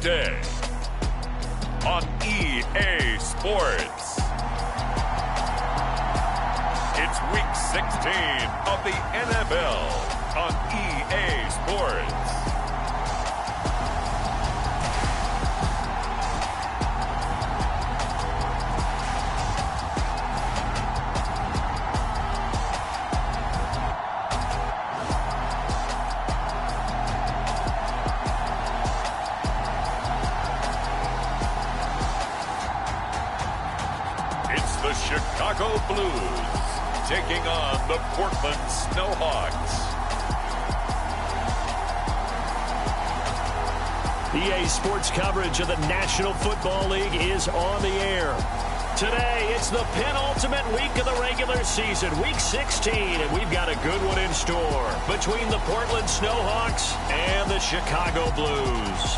today on EA Sports. It's Week 16 of the NFL on EA Sports. The Chicago Blues taking on the Portland Snowhawks. EA Sports coverage of the National Football League is on the air. Today, it's the penultimate week of the regular season, Week 16, and we've got a good one in store between the Portland Snowhawks and the Chicago Blues.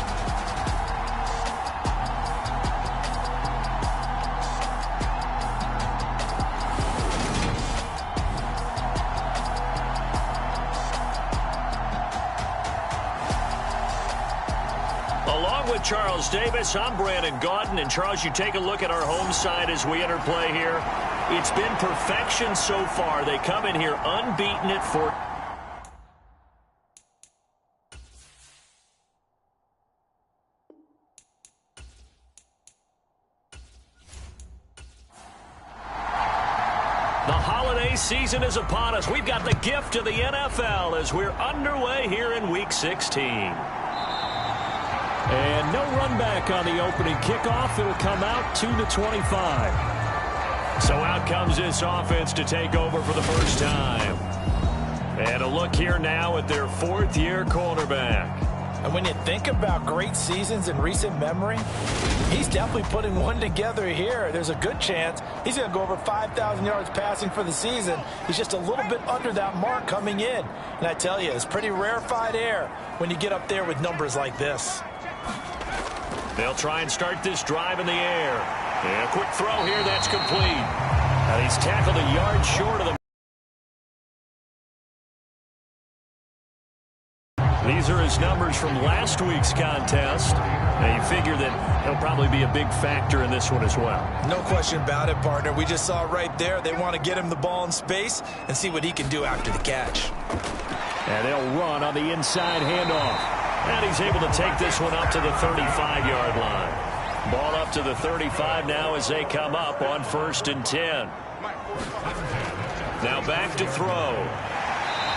Along with Charles Davis, I'm Brandon Gaudin. And Charles, you take a look at our home side as we enter play here. It's been perfection so far. They come in here unbeaten at 4. The holiday season is upon us. We've got the gift of the NFL as we're underway here in Week 16. And no run back on the opening kickoff. It'll come out to the 25. So out comes this offense to take over for the first time. And a look here now at their fourth-year quarterback. And when you think about great seasons in recent memory, he's definitely putting one together here. There's a good chance he's going to go over 5,000 yards passing for the season. He's just a little bit under that mark coming in. And I tell you, it's pretty rarefied air when you get up there with numbers like this. They'll try and start this drive in the air. And a quick throw here, that's complete. And he's tackled a yard short of the... These are his numbers from last week's contest. Now you figure that he'll probably be a big factor in this one as well. No question about it, partner. We just saw right there. They want to get him the ball in space and see what he can do after the catch. And they'll run on the inside handoff. And he's able to take this one up to the 35-yard line. Ball up to the 35 now as they come up on 1st and 10. Now back to throw.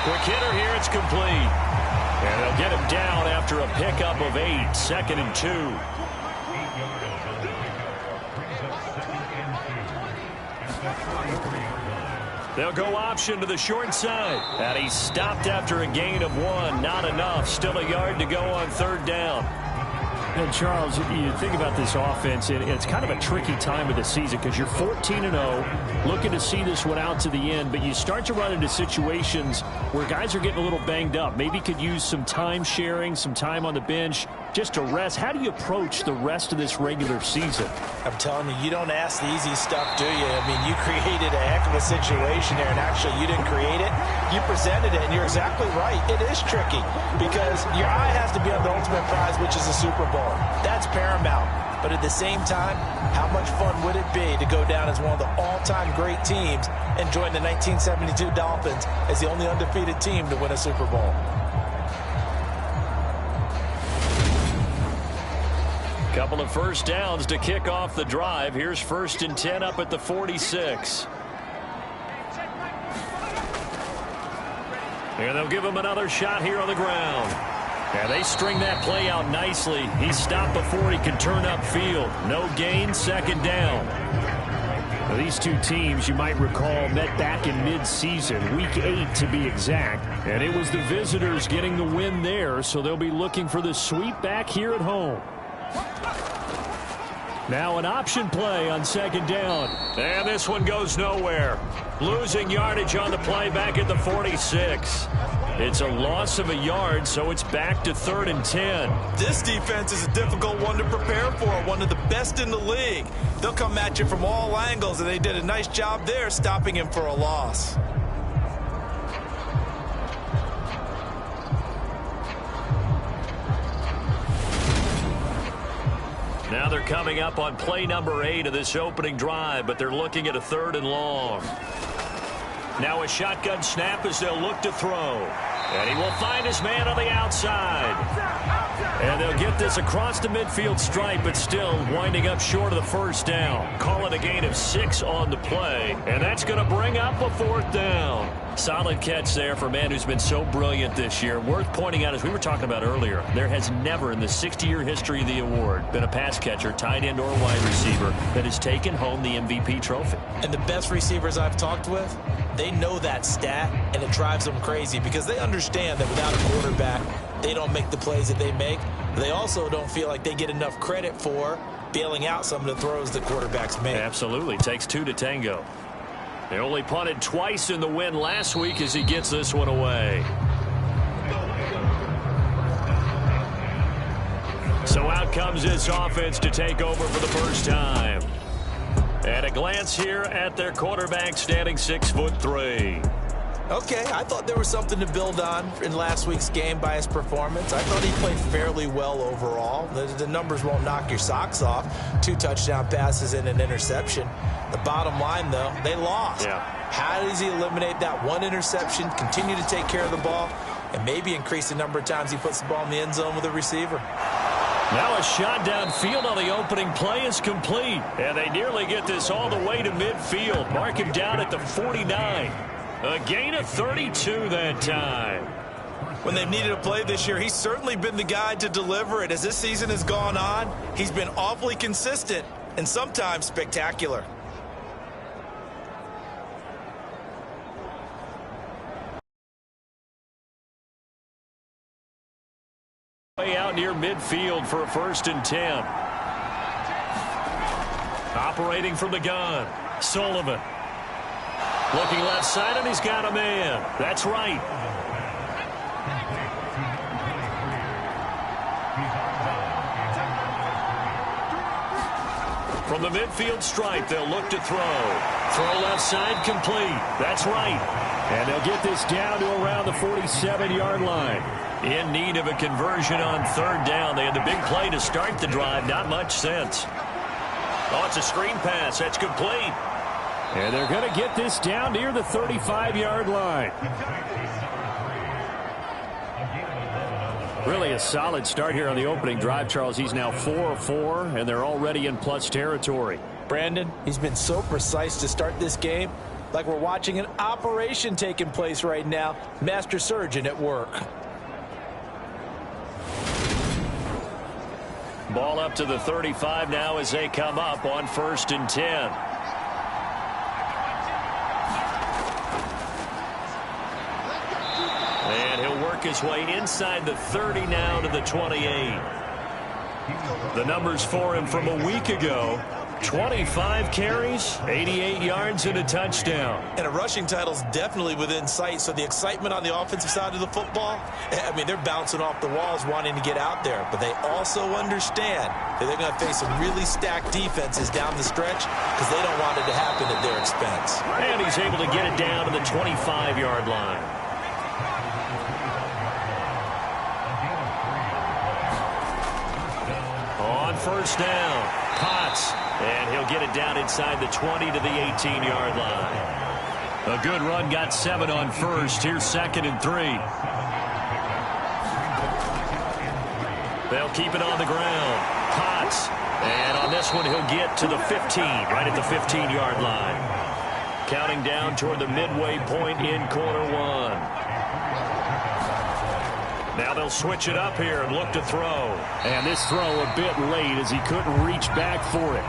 Quick hitter here, it's complete. And they'll get him down after a pickup of 8, 2nd and 2. They'll go option to the short side. And he's stopped after a gain of 1. Not enough. Still a yard to go on 3rd down. And Charles, you think about this offense, and it's kind of a tricky time of the season because you're 14-0, looking to see this one out to the end, but you start to run into situations where guys are getting a little banged up. Maybe could use some time sharing, some time on the bench just to rest. How do you approach the rest of this regular season? I'm telling you, you don't ask the easy stuff, do you? I mean, you created a heck of a situation there, and actually you didn't create it. You presented it, and you're exactly right. It is tricky because your eye has to be on the ultimate prize, which is the Super Bowl. That's paramount. But at the same time, how much fun would it be to go down as one of the all-time great teams and join the 1972 Dolphins as the only undefeated team to win a Super Bowl? Couple of first downs to kick off the drive. Here's 1st and 10 up at the 46. And they'll give him another shot here on the ground. Yeah, they string that play out nicely. He stopped before he could turn upfield. No gain, 2nd down. Now, these two teams, you might recall, met back in mid-season, Week 8 to be exact. And it was the visitors getting the win there, so they'll be looking for the sweep back here at home. Now an option play on 2nd down. And this one goes nowhere. Losing yardage on the play back at the 46. It's a loss of a yard, so it's back to 3rd and 10. This defense is a difficult one to prepare for, one of the best in the league. They'll come at you from all angles, and they did a nice job there stopping him for a loss. Now they're coming up on play number 8 of this opening drive, but they're looking at a 3rd and long. Now a shotgun snap as they'll look to throw. And he will find his man on the outside. And they'll get this across the midfield stripe, but still winding up short of the first down. Call it a gain of 6 on the play. And that's going to bring up a 4th down. Solid catch there for a man who's been so brilliant this year. Worth pointing out, as we were talking about earlier, there has never in the 60-year history of the award been a pass catcher, tight end, or wide receiver that has taken home the MVP trophy. And the best receivers I've talked with, they know that stat, and it drives them crazy because they understand that without a quarterback, they don't make the plays that they make. They also don't feel like they get enough credit for bailing out some of the throws that quarterbacks make. Absolutely. Takes 2 to tango. They only punted twice in the win last week as he gets this one away. So out comes this offense to take over for the first time. And a glance here at their quarterback standing 6'3". Okay, I thought there was something to build on in last week's game by his performance. I thought he played fairly well overall. The numbers won't knock your socks off. 2 touchdown passes and an interception. The bottom line, though, they lost. Yeah. How does he eliminate that 1 interception, continue to take care of the ball, and maybe increase the number of times he puts the ball in the end zone with a receiver? Now a shot downfield on the opening play is complete. And they nearly get this all the way to midfield. Mark him down at the 49. A gain of 32 that time. When they've needed a play this year, he's certainly been the guy to deliver it. As this season has gone on, he's been awfully consistent and sometimes spectacular. Way out near midfield for a 1st and 10. Operating from the gun, Sullivan. Looking left side, and he's got a man. That's right. From the midfield stripe, they'll look to throw. Throw left side, complete. That's right. And they'll get this down to around the 47-yard line. In need of a conversion on 3rd down. They had the big play to start the drive. Not much sense. Oh, it's a screen pass. That's complete. And they're going to get this down near the 35-yard line. Really a solid start here on the opening drive, Charles. He's now 4-4, and they're already in plus territory. Brandon, he's been so precise to start this game, like we're watching an operation taking place right now. Master surgeon at work. Ball up to the 35 now as they come up on 1st and 10. And he'll work his way inside the 30 now to the 28. The numbers for him from a week ago: 25 carries, 88 yards, and a touchdown. And a rushing title's definitely within sight, so the excitement on the offensive side of the football, I mean, they're bouncing off the walls wanting to get out there, but they also understand that they're going to face some really stacked defenses down the stretch because they don't want it to happen at their expense. And he's able to get it down to the 25-yard line. On 1st down, Potts. And he'll get it down inside the 20 to the 18-yard line. A good run, got 7 on 1st. Here's 2nd and 3. They'll keep it on the ground. Potts. And on this one, he'll get to the 15, right at the 15-yard line. Counting down toward the midway point in quarter 1. Now they'll switch it up here and look to throw. And this throw a bit late as he couldn't reach back for it.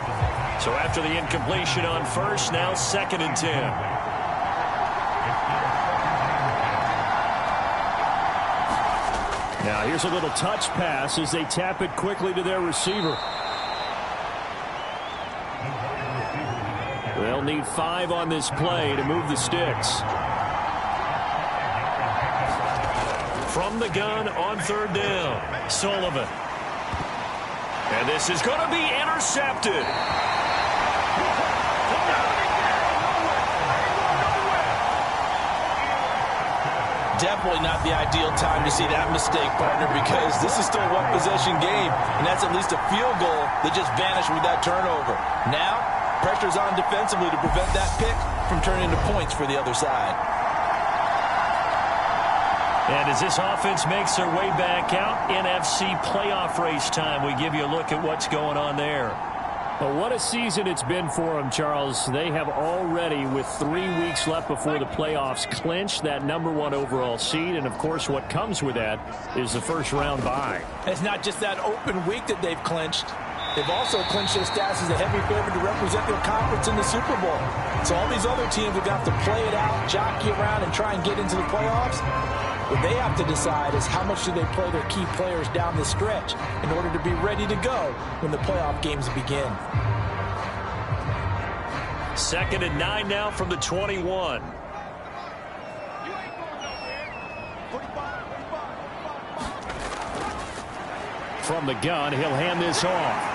So after the incompletion on 1st, now 2nd and 10. Now here's a little touch pass as they tap it quickly to their receiver. They'll need 5 on this play to move the sticks. From the gun on 3rd down, Sullivan. And this is going to be intercepted. Definitely not the ideal time to see that mistake, partner, because this is still a one-possession game, and that's at least a field goal that just vanished with that turnover. Now, pressure's on defensively to prevent that pick from turning into points for the other side. And as this offense makes their way back out, NFC playoff race time, we give you a look at what's going on there. Well, what a season it's been for them, Charles. They have already, with 3 weeks left before the playoffs, clinched that #1 overall seed. And, of course, what comes with that is the first-round bye. It's not just that open week that they've clinched. They've also clinched their status as a heavy favorite to represent their conference in the Super Bowl. So all these other teams are going to have to play it out, jockey around, and try and get into the playoffs. What they have to decide is how much do they play their key players down the stretch in order to be ready to go when the playoff games begin. 2nd and 9 now from the 21. From the gun, he'll hand this off.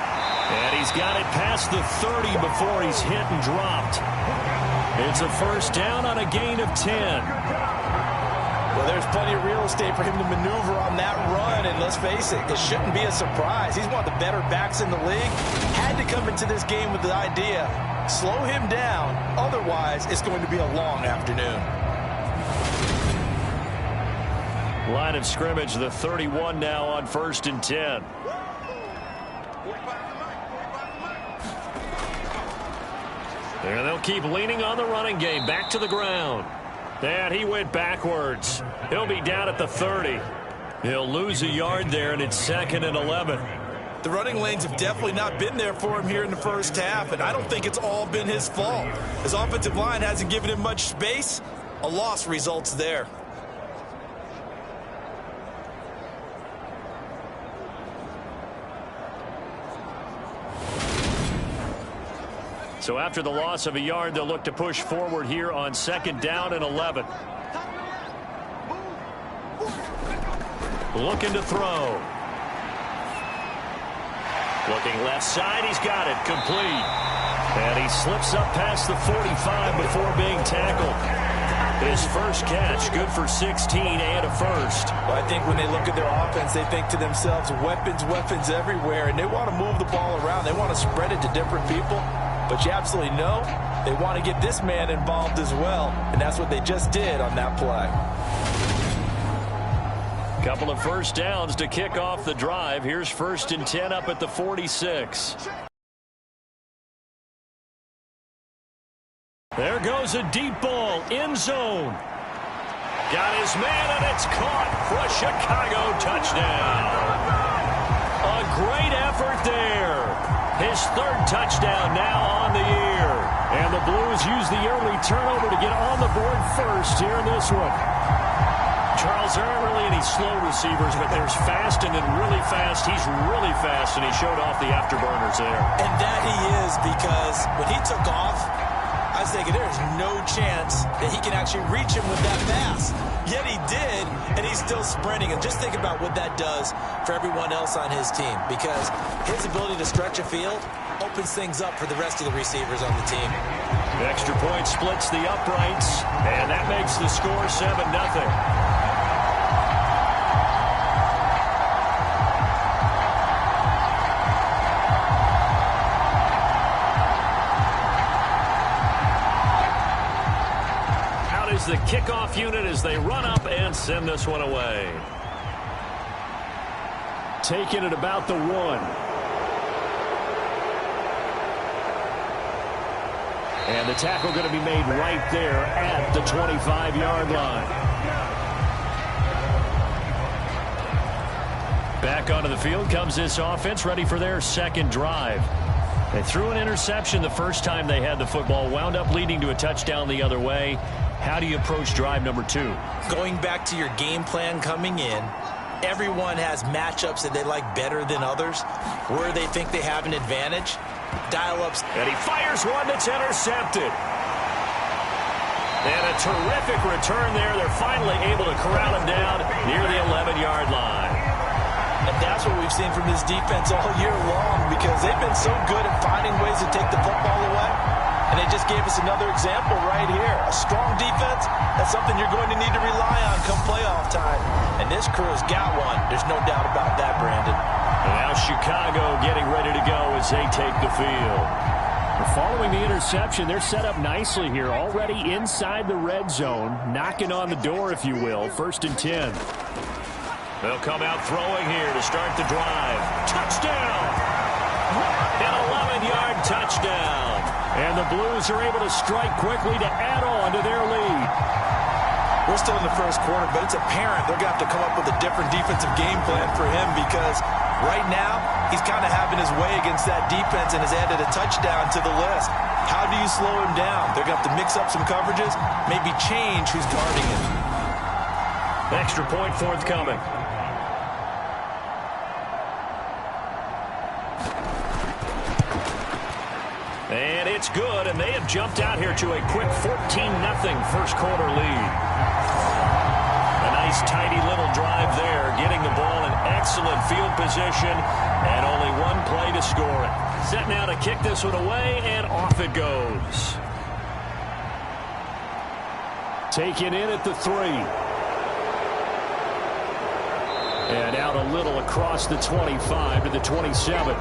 And he's got it past the 30 before he's hit and dropped. It's a first down on a gain of 10. Well, there's plenty of real estate for him to maneuver on that run, and let's face it, it shouldn't be a surprise. He's one of the better backs in the league. Had to come into this game with the idea, slow him down, otherwise it's going to be a long afternoon. Line of scrimmage, the 31 now on 1st and 10. And they'll keep leaning on the running game, back to the ground. And he went backwards. He'll be down at the 30. He'll lose a yard there, and it's 2nd and 11. The running lanes have definitely not been there for him here in the first half, and I don't think it's all been his fault. His offensive line hasn't given him much space. A loss results there. So after the loss of a yard, they'll look to push forward here on 2nd down and 11. Looking to throw. Looking left side, he's got it, complete. And he slips up past the 45 before being tackled. His first catch, good for 16 and a first. Well, I think when they look at their offense, they think to themselves, weapons, weapons everywhere, and they want to move the ball around. They want to spread it to different people. But you absolutely know they want to get this man involved as well, and that's what they just did on that play. Couple of first downs to kick off the drive. Here's 1st and 10 up at the 46. There goes a deep ball, end zone. Got his man, and it's caught for a Chicago touchdown. A great effort there. His 3rd touchdown now on the year. And the Blues use the early turnover to get on the board first here in this one. Charles, there aren't really any slow receivers, but there's fast and then really fast. He's really fast, and he showed off the afterburners there. And that he is, because when he took off, I was thinking there's no chance that he can actually reach him with that pass. Yet he did, and he's still sprinting. And just think about what that does for everyone else on his team, because his ability to stretch a field opens things up for the rest of the receivers on the team. The extra point splits the uprights, and that makes the score 7-0. The kickoff unit as they run up and send this one away. Taking it about the 1. And the tackle going to be made right there at the 25-yard line. Back onto the field comes this offense, ready for their 2nd drive. They threw an interception the first time they had the football, wound up leading to a touchdown the other way. How do you approach drive number 2? Going back to your game plan coming in, everyone has matchups that they like better than others, where they think they have an advantage. Dial-ups. And he fires one that's intercepted. And a terrific return there. They're finally able to corral him down near the 11-yard line. And that's what we've seen from this defense all year long, because they've been so good at finding ways to take the football away. And they just gave us another example right here. A strong defense, that's something you're going to need to rely on come playoff time. And this crew's got one. There's no doubt about that, Brandon. And now Chicago getting ready to go as they take the field. Following the interception, they're set up nicely here, already inside the red zone, knocking on the door, if you will. 1st and 10. They'll come out throwing here to start the drive. Touchdown! An 11-yard touchdown. And the Blues are able to strike quickly to add on to their lead. We're still in the first quarter, but it's apparent they're going to have to come up with a different defensive game plan for him because right now he's kind of having his way against that defense and has added a touchdown to the list. How do you slow him down? They're going to have to mix up some coverages, maybe change who's guarding him. Extra point forthcoming. And it's good, and they have jumped out here to a quick 14-0 first quarter lead. A nice, tidy little drive there, getting the ball in excellent field position, and only one play to score it. Set now to kick this one away, and off it goes. Taken in at the 3. And out a little across the 25 to the 27.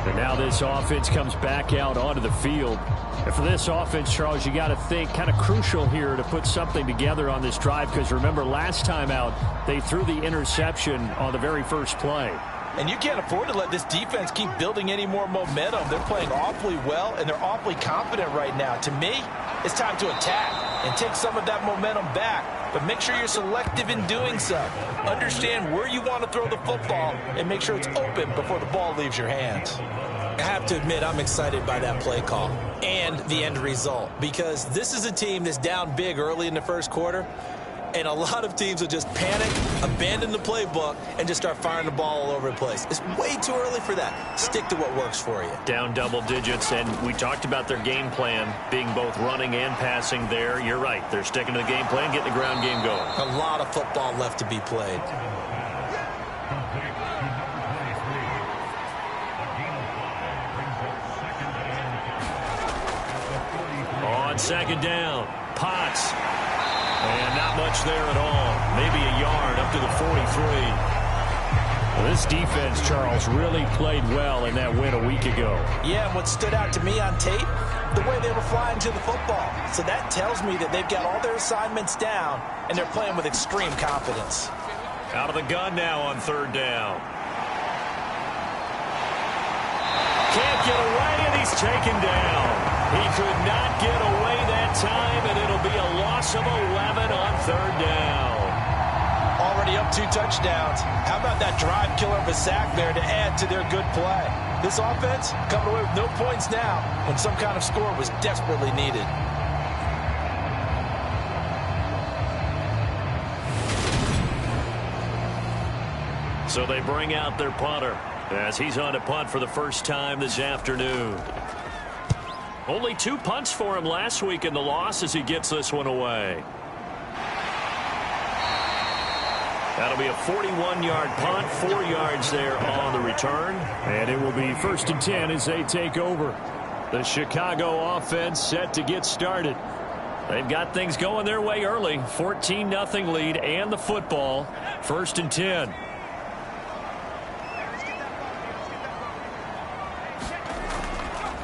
And now this offense comes back out onto the field. And for this offense, Charles, you got to think kind of crucial here to put something together on this drive because remember last time out they threw the interception on the very first play. And you can't afford to let this defense keep building any more momentum. They're playing awfully well, and they're awfully confident right now. To me, it's time to attack and take some of that momentum back. But make sure you're selective in doing so. Understand where you want to throw the football and make sure it's open before the ball leaves your hands. I have to admit, I'm excited by that play call and the end result because this is a team that's down big early in the first quarter. And a lot of teams will just panic, abandon the playbook, and just start firing the ball all over the place. It's way too early for that. Stick to what works for you. Down double digits, and we talked about their game plan being both running and passing there. You're right. They're sticking to the game plan, getting the ground game going. A lot of football left to be played. On second down, Potts. And not much there at all. Maybe a yard up to the 43. Well, this defense, Charles, really played well in that win a week ago. Yeah, and what stood out to me on tape, the way they were flying to the football. So that tells me that they've got all their assignments down, and they're playing with extreme confidence. Out of the gun now on third down. Can't get away, and he's taken down. He could not get away that time, and it'll be a loss of 11 on third down. Already up 2 touchdowns. How about that drive killer of a sack there to add to their good play? This offense coming away with no points now when some kind of score was desperately needed. So they bring out their punter as he's on to punt for the first time this afternoon. Only 2 punts for him last week in the loss as he gets this one away. That'll be a 41-yard punt, 4 yards there on the return. And it will be 1st and 10 as they take over. The Chicago offense set to get started. They've got things going their way early. 14-0 lead and the football. 1st and 10.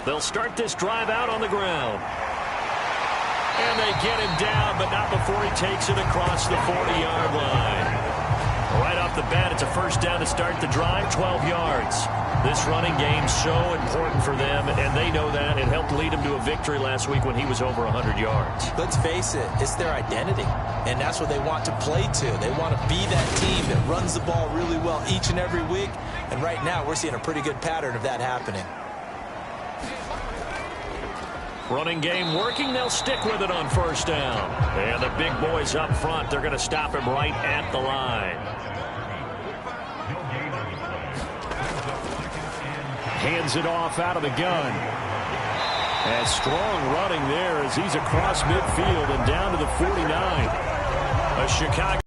They'll start this drive out on the ground. And they get him down, but not before he takes it across the 40-yard line. Right off the bat, it's a first down to start the drive, 12 yards. This running game so important for them, and they know that. It helped lead him to a victory last week when he was over 100 yards. Let's face it, it's their identity, and that's what they want to play to. They want to be that team that runs the ball really well each and every week, and right now we're seeing a pretty good pattern of that happening. Running game working. They'll stick with it on first down. And the big boys up front, they're going to stop him right at the line. Hands it off out of the gun. And strong running there as he's across midfield and down to the 49. A Chicago.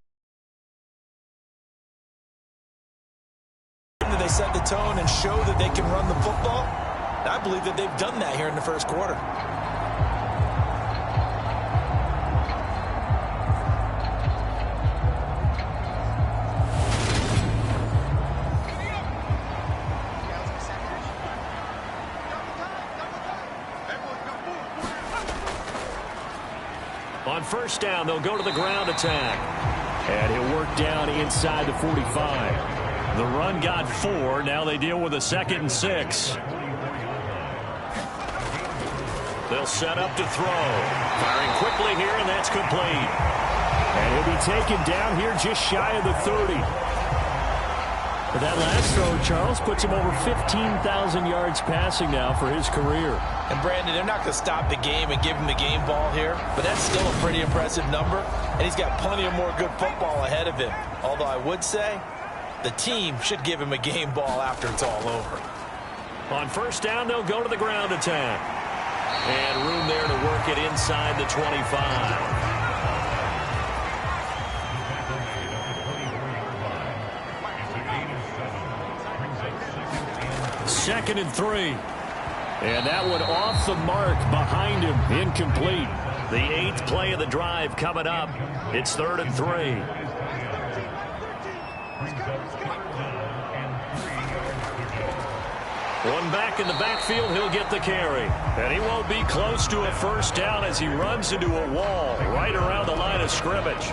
They set the tone and show that they can run the football. And I believe that they've done that here in the first quarter. On first down, they'll go to the ground attack. And he'll work down inside the 45. The run got 4. Now they deal with a 2nd and 6. They'll set up to throw. Firing quickly here, and that's complete. And he'll be taken down here just shy of the 30. But that last throw, Charles, puts him over 15,000 yards passing now for his career. And, Brandon, they're not going to stop the game and give him the game ball here, but that's still a pretty impressive number, and he's got plenty of more good football ahead of him. Although I would say the team should give him a game ball after it's all over. On first down, they'll go to the ground attack. And room there to work it inside the 25. 2nd and 3. And that one off the mark behind him. Incomplete. The 8th play of the drive coming up. It's 3rd and 3. One back in the backfield, he'll get the carry. And he won't be close to a first down as he runs into a wall right around the line of scrimmage.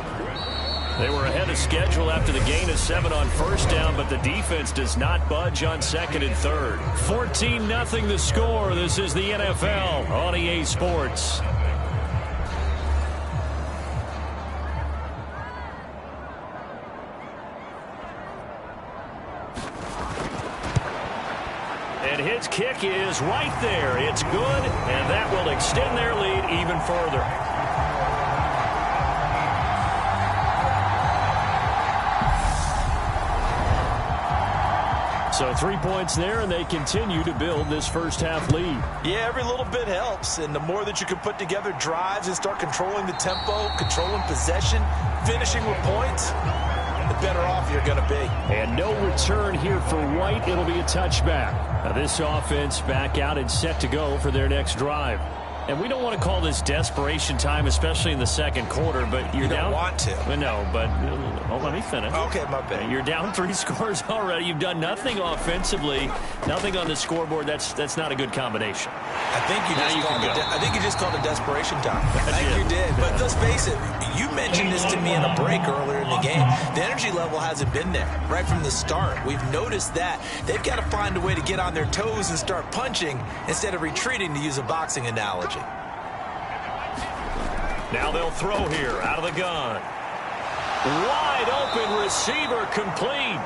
They were ahead of schedule after the gain of 7 on first down, but the defense does not budge on 2nd and 3rd. 14-0 the score. This is the NFL on EA Sports. And his kick is right there. It's good, and that will extend their lead even further. So 3 points there, and they continue to build this first half lead. Yeah, every little bit helps, and the more that you can put together drives and start controlling the tempo, controlling possession, finishing with points, the better off you're going to be. And no return here for White. It'll be a touchback. Now this offense back out and set to go for their next drive. And we don't want to call this desperation time, especially in the second quarter, but you're down. You don't want to. No, but let me finish. Okay, my bad. You're down 3 scores already. You've done nothing offensively, nothing on the scoreboard. That's not a good combination. I think you just called it desperation time. I think you did. But let's face it, you mentioned this to me in a break earlier in the game. The energy level hasn't been there right from the start. We've noticed that. They've got to find a way to get on their toes and start punching instead of retreating, to use a boxing analogy. Now they'll throw here out of the gun. Wide open receiver complete.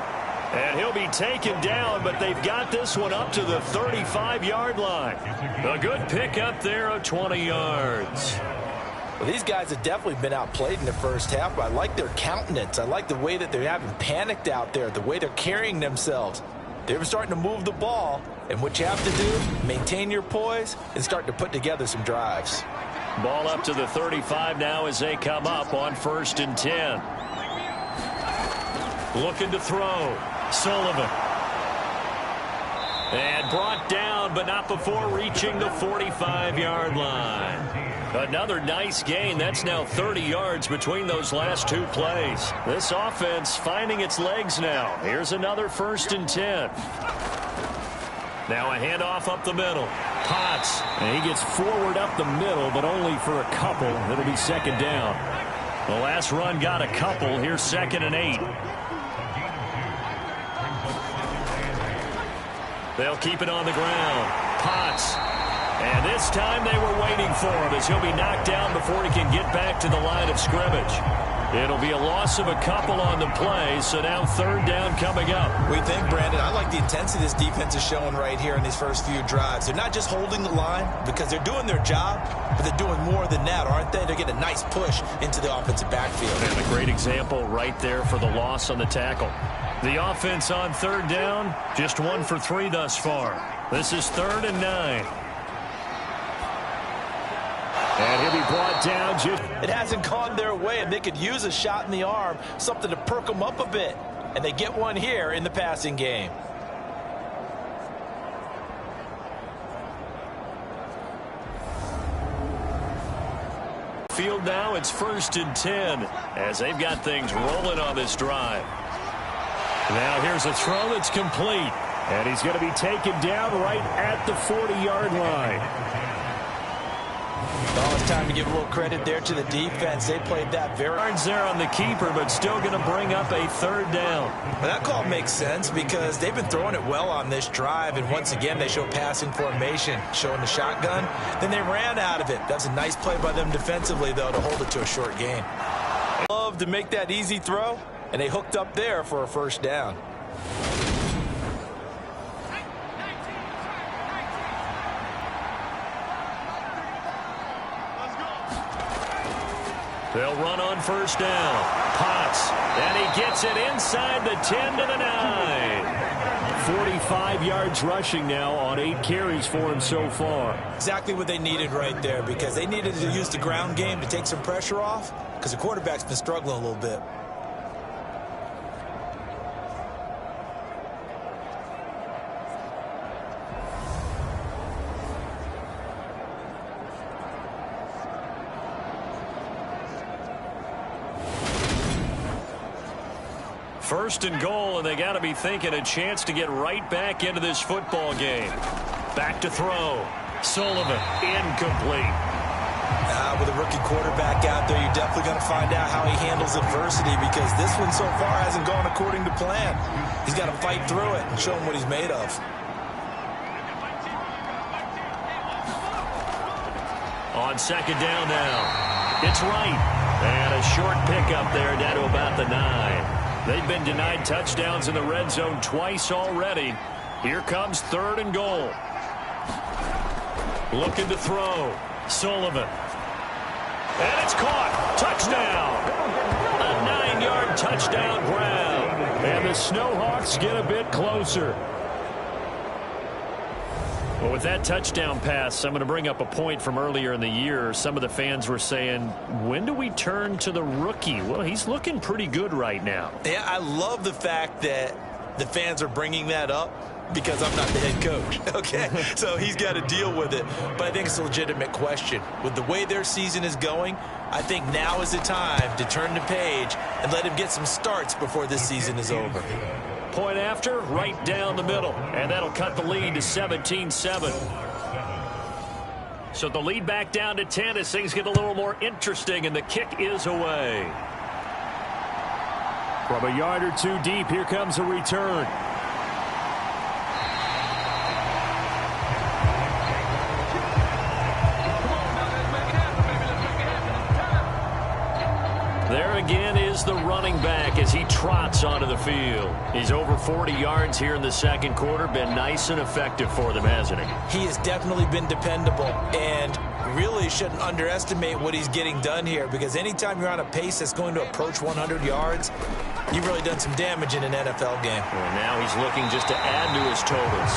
And he'll be taken down, but they've got this one up to the 35-yard line. A good pick up there of 20 yards. Well, these guys have definitely been outplayed in the first half, but I like their countenance. I like the way that they haven't panicked out there, the way they're carrying themselves. They're starting to move the ball, and what you have to do, maintain your poise and start to put together some drives. Ball up to the 35 now as they come up on 1st and 10. Looking to throw. Sullivan. And brought down, but not before reaching the 45-yard line. Another nice gain. That's now 30 yards between those last 2 plays. This offense finding its legs now. Here's another 1st and 10. Now a handoff up the middle. Potts. And he gets forward up the middle, but only for a couple. It'll be 2nd down. The last run got a couple. Here's 2nd and 8. They'll keep it on the ground. Potts. And this time they were waiting for him as he'll be knocked down before he can get back to the line of scrimmage. It'll be a loss of a couple on the play, so now 3rd down coming up. We think, Brandon, I like the intensity this defense is showing right here in these first few drives. They're not just holding the line because they're doing their job, but they're doing more than that, aren't they? They're getting a nice push into the offensive backfield. And a great example right there for the loss on the tackle. The offense on 3rd down, just 1 for 3 thus far. This is 3rd and 9. And he'll be brought down. It hasn't gone their way, and they could use a shot in the arm, something to perk them up a bit. And they get one here in the passing game. field now. It's 1st and 10 as they've got things rolling on this drive. Now here's a throw that's complete. And he's going to be taken down right at the 40-yard line. Well, it's time to give a little credit there to the defense. They played that very hard there on the keeper, but still going to bring up a 3rd down. Well, that call makes sense because they've been throwing it well on this drive, and once again they show passing formation, showing the shotgun. Then they ran out of it. That's a nice play by them defensively, though, to hold it to a short gain. Love to make that easy throw, and they hooked up there for a 1st down. They'll run on 1st down. Potts, and he gets it inside the 10 to the 9. 45 yards rushing now on 8 carries for him so far. Exactly what they needed right there, because they needed to use the ground game to take some pressure off, because the quarterback's been struggling a little bit. First and goal, and they got to be thinking a chance to get right back into this football game. Back to throw. Sullivan, incomplete. With a rookie quarterback out there, you're definitely going to find out how he handles adversity, because this one so far hasn't gone according to plan. He's got to fight through it and show him what he's made of. On 2nd down now. It's right. And a short pickup there down to about the 9. They've been denied touchdowns in the red zone twice already. Here comes 3rd and goal. Looking to throw. Sullivan. And it's caught. Touchdown. A 9-yard touchdown grab. And the Snowhawks get a bit closer. Well, with that touchdown pass, I'm going to bring up a point from earlier in the year. Some of the fans were saying, when do we turn to the rookie? Well, he's looking pretty good right now. Yeah, I love the fact that the fans are bringing that up, because I'm not the head coach, okay? So he's got to deal with it. But I think it's a legitimate question. With the way their season is going, I think now is the time to turn the page and let him get some starts before this season is over. Point after, right down the middle. And that'll cut the lead to 17-7. So the lead back down to 10 as things get a little more interesting, and the kick is away. From a yard or two deep, here comes a return. There again is the running back as he trots onto the field. He's over 40 yards here in the 2nd quarter. Been nice and effective for them, hasn't he? He has definitely been dependable, and really shouldn't underestimate what he's getting done here, because anytime you're on a pace that's going to approach 100 yards, you've really done some damage in an NFL game. Well, now he's looking just to add to his totals.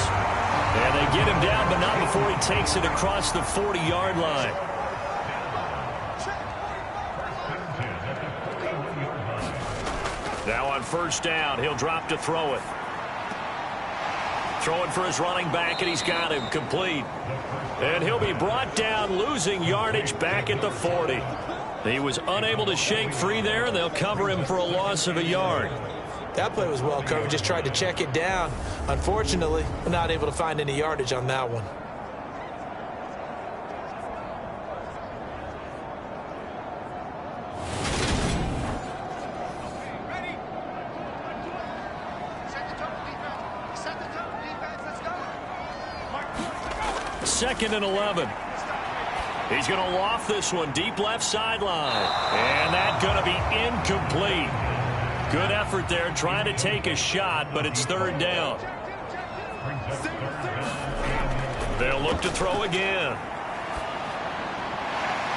And they get him down, but not before he takes it across the 40-yard line. Now on 1st down, he'll drop to throw it. Throwing for his running back, and he's got him complete. And he'll be brought down, losing yardage back at the 40. He was unable to shake free there, and they'll cover him for a loss of a yard. That play was well covered, just tried to check it down. Unfortunately, we're not able to find any yardage on that one. Second and 11. He's going to loft this one deep left sideline. And that's going to be incomplete. Good effort there trying to take a shot, but it's 3rd down. They'll look to throw again.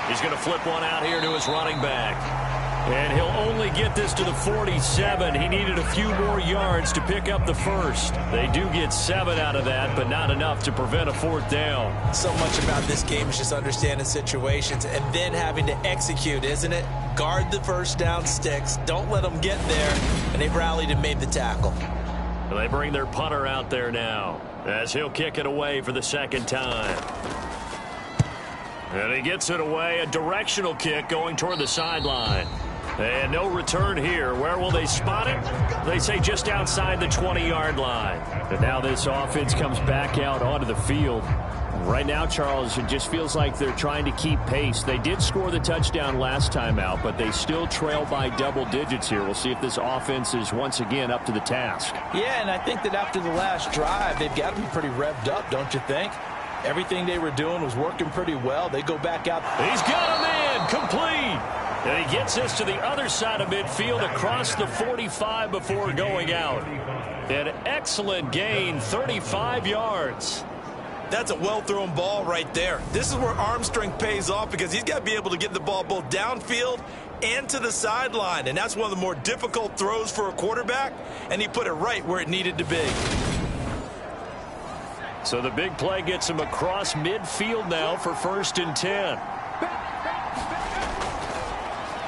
He's going to flip one out here to his running back. And he'll only get this to the 47. He needed a few more yards to pick up the 1st. They do get 7 out of that, but not enough to prevent a 4th down. So much about this game is just understanding situations and then having to execute, isn't it? Guard the 1st down sticks. Don't let them get there. And they've rallied and made the tackle. Well, they bring their punter out there now as he'll kick it away for the 2nd time. And he gets it away, a directional kick going toward the sideline. And no return here. Where will they spot it? They say just outside the 20-yard line. And now this offense comes back out onto the field. Right now, Charles, it just feels like they're trying to keep pace. They did score the touchdown last time out, but they still trail by double digits here. We'll see if this offense is once again up to the task. Yeah, and I think that after the last drive, they've got to be pretty revved up, don't you think? Everything they were doing was working pretty well. They go back out. He's got him in, complete. And he gets this to the other side of midfield across the 45 before going out. An excellent gain, 35 yards. That's a well-thrown ball right there. This is where arm strength pays off because he's got to be able to get the ball both downfield and to the sideline. And that's one of the more difficult throws for a quarterback, and he put it right where it needed to be. So the big play gets him across midfield now for 1st and 10.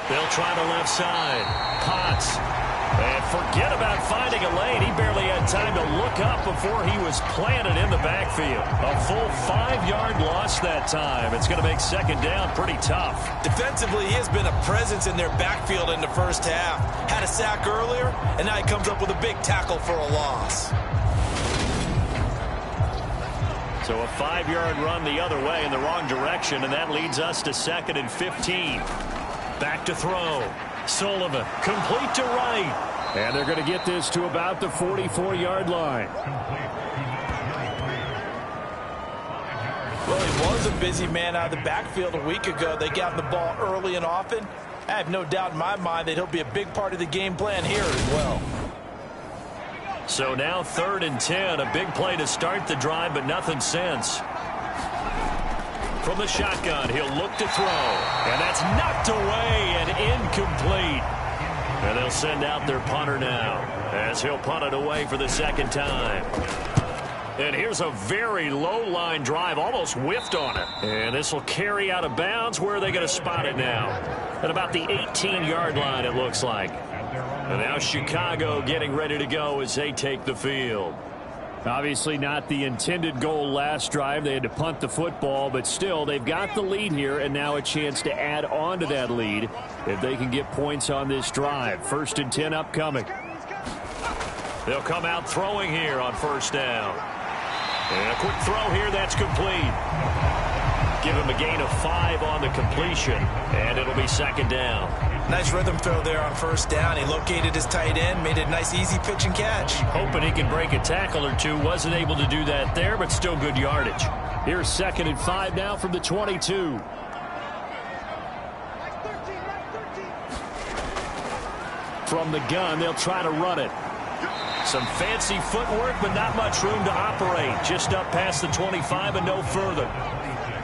They'll try the left side. Potts. And forget about finding a lane. He barely had time to look up before he was planted in the backfield. A full 5-yard loss that time. It's going to make 2nd down pretty tough. Defensively, he has been a presence in their backfield in the first half. Had a sack earlier, and now he comes up with a big tackle for a loss. So a 5-yard run the other way in the wrong direction, and that leads us to 2nd and 15. Back to throw. Sullivan, complete to right. And they're going to get this to about the 44-yard line. Well, he was a busy man out of the backfield a week ago. They got the ball early and often. I have no doubt in my mind that he'll be a big part of the game plan here as well. So now 3rd and 10, a big play to start the drive, but nothing since. From the shotgun, he'll look to throw. And that's knocked away and incomplete. And they'll send out their punter now as he'll punt it away for the 2nd time. And here's a very low-line drive, almost whiffed on it. And this will carry out of bounds. Where are they going to spot it now? At about the 18-yard line, it looks like. And now Chicago getting ready to go as they take the field. Obviously not the intended goal last drive. They had to punt the football, but still they've got the lead here and now a chance to add on to that lead if they can get points on this drive. 1st and 10 upcoming. They'll come out throwing here on 1st down. And a quick throw here, that's complete. Give him a gain of 5 on the completion, and it'll be 2nd down. Nice rhythm throw there on 1st down. He located his tight end, made a nice easy pitch and catch. Hoping he can break a tackle or two. Wasn't able to do that there, but still good yardage. Here's 2nd and 5 now from the 22. From the gun, they'll try to run it. Some fancy footwork, but not much room to operate. Just up past the 25 and no further.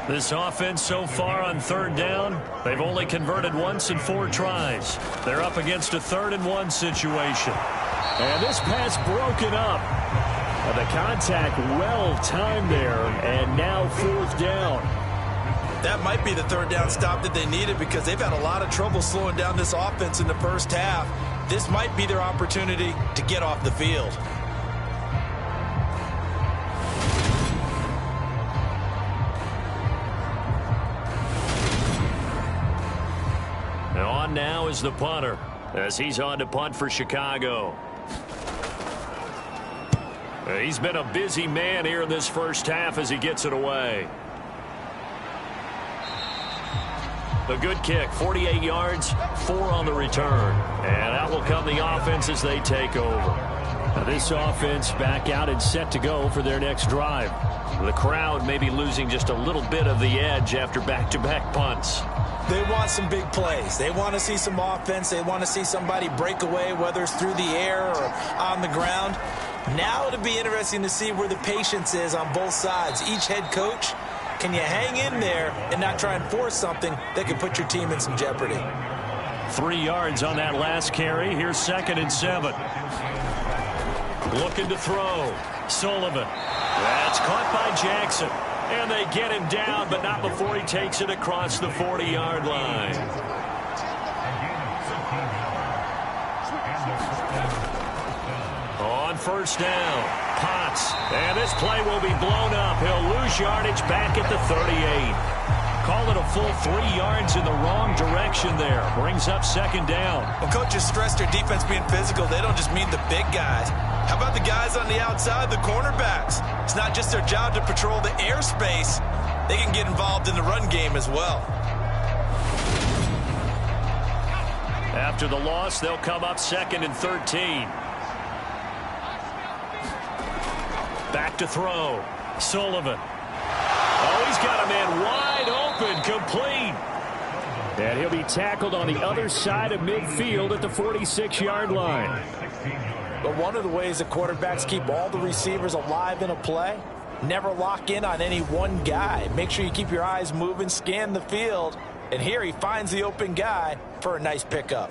This offense so far on 3rd down, they've only converted once in 4 tries. They're up against a 3rd and 1 situation. And this pass broken up. The contact well timed there, and now 4th down. That might be the 3rd down stop that they needed because they've had a lot of trouble slowing down this offense in the first half. This might be their opportunity to get off the field. On now is the punter as he's on to punt for Chicago. He's been a busy man here in this first half as he gets it away. A good kick, 48 yards, 4 on the return. And out will come the offense as they take over. Now this offense back out and set to go for their next drive. The crowd may be losing just a little bit of the edge after back-to-back punts. They want some big plays. They want to see some offense. They want to see somebody break away, whether it's through the air or on the ground. Now it'll be interesting to see where the patience is on both sides. Each head coach, can you hang in there and not try and force something that can put your team in some jeopardy? 3 yards on that last carry. Here's 2nd and 7. Looking to throw. Sullivan. That's caught by Jackson. And they get him down, but not before he takes it across the 40-yard line. On 1st down, Potts. And this play will be blown up. He'll lose yardage back at the 38. Call it a full 3 yards in the wrong direction there. Brings up second down. Well, coaches stress their defense being physical. They don't just mean the big guys. How about the guys on the outside, the cornerbacks? It's not just their job to patrol the airspace. They can get involved in the run game as well. After the loss, they'll come up 2nd and 13. Back to throw. Sullivan. Oh, he's got a man wide open, complete. And he'll be tackled on the other side of midfield at the 46-yard line. But one of the ways that quarterbacks keep all the receivers alive in a play, never lock in on any one guy. Make sure you keep your eyes moving, scan the field. And here he finds the open guy for a nice pickup.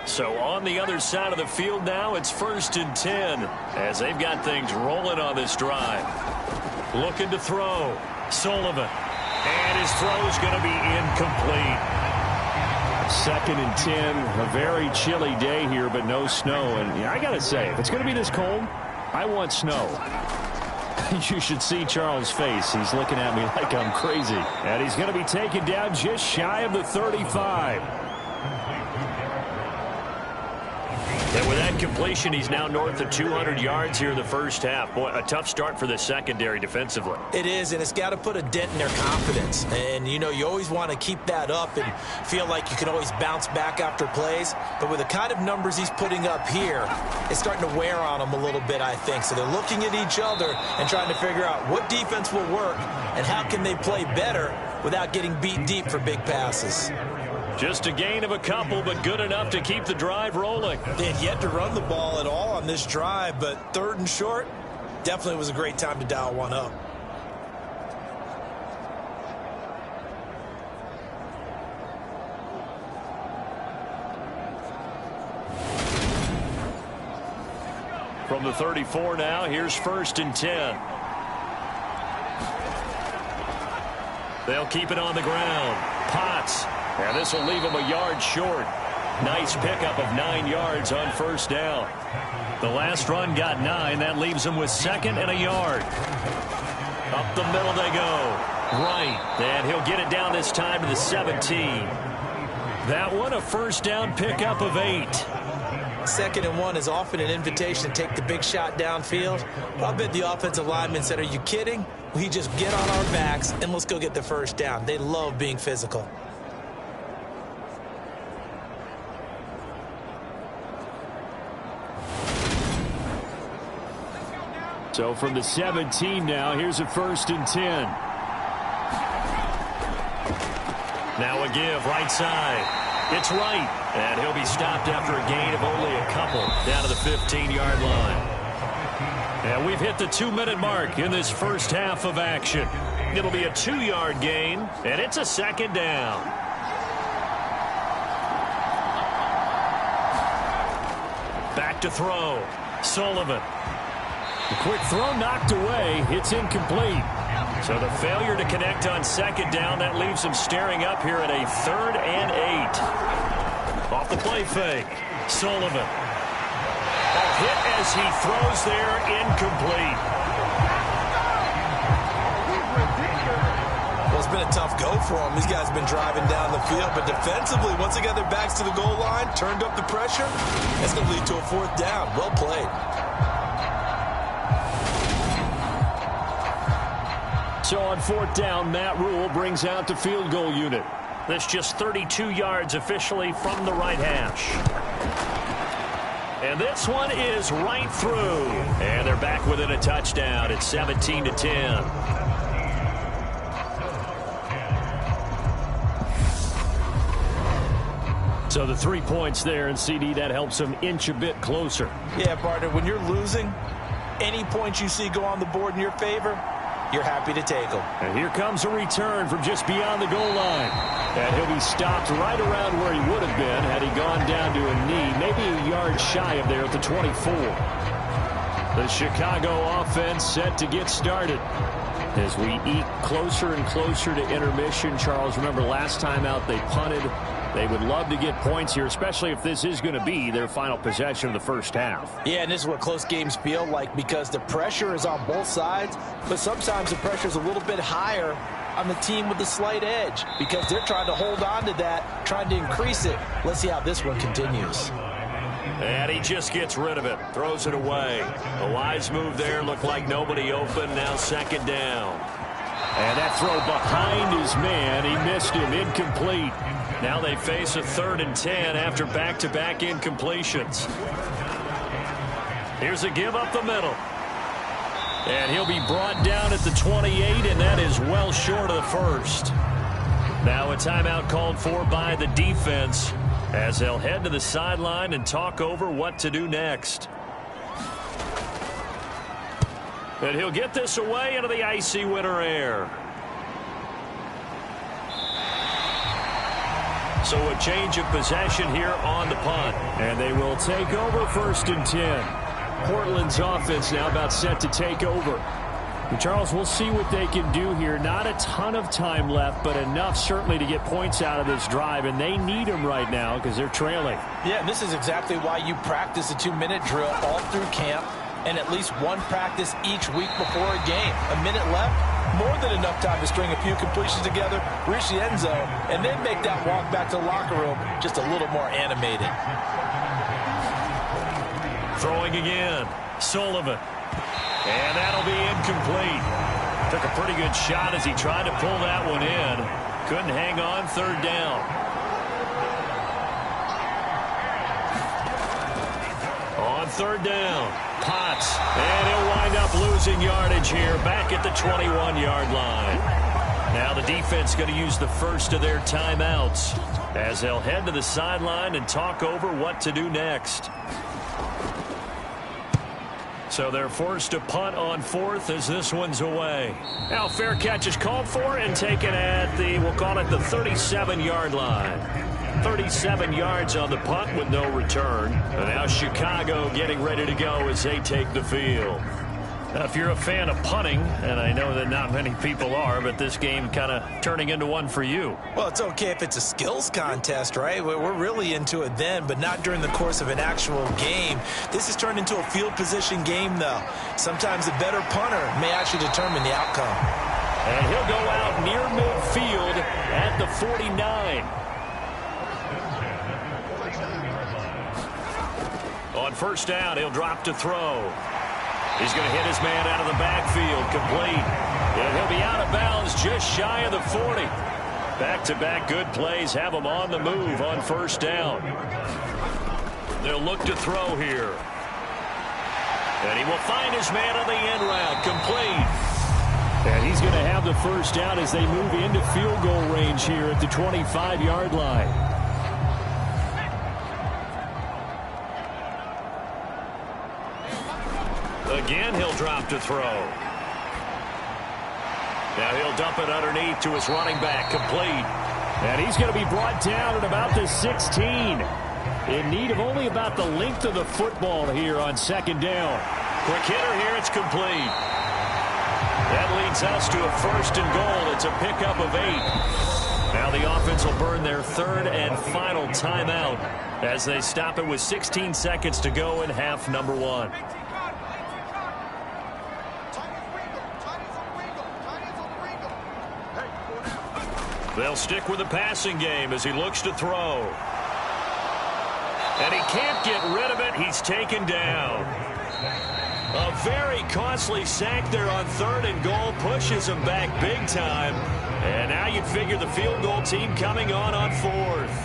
So on the other side of the field now, it's 1st and 10 as they've got things rolling on this drive. Looking to throw. Sullivan. And his throw is going to be incomplete. 2nd and 10, a very chilly day here, but no snow. And I got to say, if it's going to be this cold, I want snow. You should see Charles' face. He's looking at me like I'm crazy. And he's going to be taken down just shy of the 35. And with that completion, he's now north of 200 yards here in the first half. Boy, a tough start for the secondary defensively. It is, and it's got to put a dent in their confidence. And, you know, you always want to keep that up and feel like you can always bounce back after plays. But with the kind of numbers he's putting up here, it's starting to wear on them a little bit, I think. So they're looking at each other and trying to figure out what defense will work and how can they play better without getting beat deep for big passes. Just a gain of a couple, but good enough to keep the drive rolling. They had yet to run the ball at all on this drive, but 3rd and short definitely was a great time to dial one up. From the 34 now, here's 1st and 10. They'll keep it on the ground. Potts. And this will leave him a yard short. Nice pickup of 9 yards on 1st down. The last run got 9. That leaves him with 2nd and a yard. Up the middle they go. Right. And he'll get it down this time to the 17. That one a 1st down pickup of 8. 2nd and 1 is often an invitation to take the big shot downfield. I bet the offensive lineman said, are you kidding? We just get on our backs and let's go get the 1st down. They love being physical. So from the 17 now, here's a 1st and 10. Now a give, right side. It's right. And he'll be stopped after a gain of only a couple down to the 15-yard line. And we've hit the 2-minute mark in this first half of action. It'll be a 2-yard gain, and it's a 2nd down. Back to throw. Sullivan. The quick throw knocked away. It's incomplete. So the failure to connect on 2nd down, that leaves him staring up here at a 3rd and 8. Off the play fake. Sullivan. A hit as he throws there, incomplete. Well, it's been a tough go for them. These guys have been driving down the field, but defensively, once they got their backs to the goal line, turned up the pressure, that's going to lead to a 4th down. Well played. So on 4th down, Matt Rule brings out the field goal unit. That's just 32 yards officially from the right hash. And this one is right through. And they're back within a touchdown. It's 17-10. So the 3 points there, and CD, that helps them inch a bit closer. Yeah, partner, when you're losing, any points you see go on the board in your favor, you're happy to take them. And here comes a return from just beyond the goal line. And he'll be stopped right around where he would have been had he gone down to a knee, maybe a yard shy of there at the 24. The Chicago offense set to get started. As we eke closer and closer to intermission, Charles, remember last time out they punted. They would love to get points here, especially if this is going to be their final possession of the first half. Yeah, and this is what close games feel like because the pressure is on both sides, but sometimes the pressure is a little bit higher on the team with the slight edge because they're trying to hold on to that, trying to increase it. Let's see how this one continues. And he just gets rid of it, throws it away. A wise move there, looked like nobody open, now second down. And that throw behind his man, he missed him, incomplete. Now they face a 3rd and 10 after back-to-back incompletions. Here's a give up the middle. And he'll be brought down at the 28, and that is well short of the first. Now a timeout called for by the defense as they'll head to the sideline and talk over what to do next. And he'll get this away into the icy winter air. So a change of possession here on the punt. And they will take over 1st and 10. Portland's offense now about set to take over. And Charles, we'll see what they can do here. Not a ton of time left, but enough certainly to get points out of this drive. And they need them right now because they're trailing. Yeah, and this is exactly why you practice a 2-minute drill all through camp and at least one practice each week before a game. A minute left, more than enough time to string a few completions together, reach the end zone, and then make that walk back to the locker room just a little more animated. Throwing again, Sullivan. And that'll be incomplete. Took a pretty good shot as he tried to pull that one in. Couldn't hang on, 3rd down. On 3rd down, Potts. And he'll wind up losing yardage here back at the 21-yard line. Now the defense going to use the first of their timeouts as they'll head to the sideline and talk over what to do next. So they're forced to punt on 4th as this one's away. Now fair catch is called for and taken at the, we'll call it the 37-yard line. 37 yards on the punt with no return. And now Chicago getting ready to go as they take the field. Now, if you're a fan of punting, and I know that not many people are, but this game kind of turning into one for you. Well, it's okay if it's a skills contest, right? We're really into it then, but not during the course of an actual game. This has turned into a field position game, though. Sometimes the better punter may actually determine the outcome. And he'll go out near midfield at the 49. On 1st down, he'll drop to throw. He's going to hit his man out of the backfield, complete. And he'll be out of bounds just shy of the 40. Back-to-back good plays have him on the move on 1st down. They'll look to throw here. And he will find his man on the end route, complete. And he's going to have the 1st down as they move into field goal range here at the 25-yard line. Again, he'll drop to throw. Now he'll dump it underneath to his running back, complete. And he's going to be brought down at about the 16. In need of only about the length of the football here on 2nd down. Quick hitter here, it's complete. That leads us to a 1st and goal. It's a pickup of 8. Now the offense will burn their 3rd and final timeout as they stop it with 16 seconds to go in half number 1. They'll stick with the passing game as he looks to throw. And he can't get rid of it. He's taken down. A very costly sack there on 3rd and goal. Pushes him back big time. And now you'd figure the field goal team coming on 4th.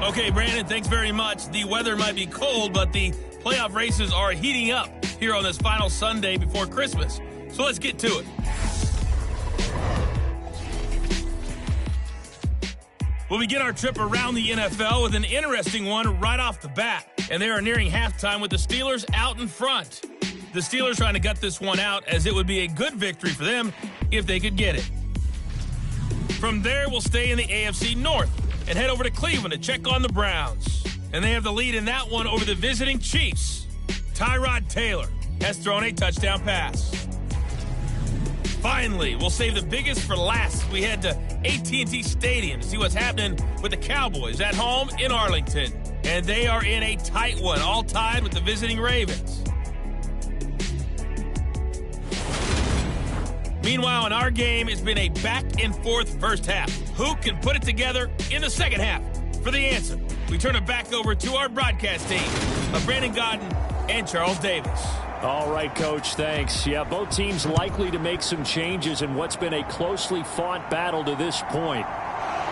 Okay, Brandon, thanks very much. The weather might be cold, but the playoff races are heating up here on this final Sunday before Christmas. So let's get to it. We'll begin our trip around the NFL with an interesting one right off the bat. And they are nearing halftime with the Steelers out in front. The Steelers trying to gut this one out as it would be a good victory for them if they could get it. From there, we'll stay in the AFC North and head over to Cleveland to check on the Browns. And they have the lead in that one over the visiting Chiefs. Tyrod Taylor has thrown a touchdown pass. Finally, we'll save the biggest for last. We head to AT&T Stadium to see what's happening with the Cowboys at home in Arlington. And they are in a tight one, all tied with the visiting Ravens. Meanwhile, in our game, it's been a back-and-forth first half. Who can put it together in the second half? For the answer, we turn it back over to our broadcast team of Brandon Godden and Charles Davis. All right, Coach, thanks. Yeah, both teams likely to make some changes in what's been a closely fought battle to this point.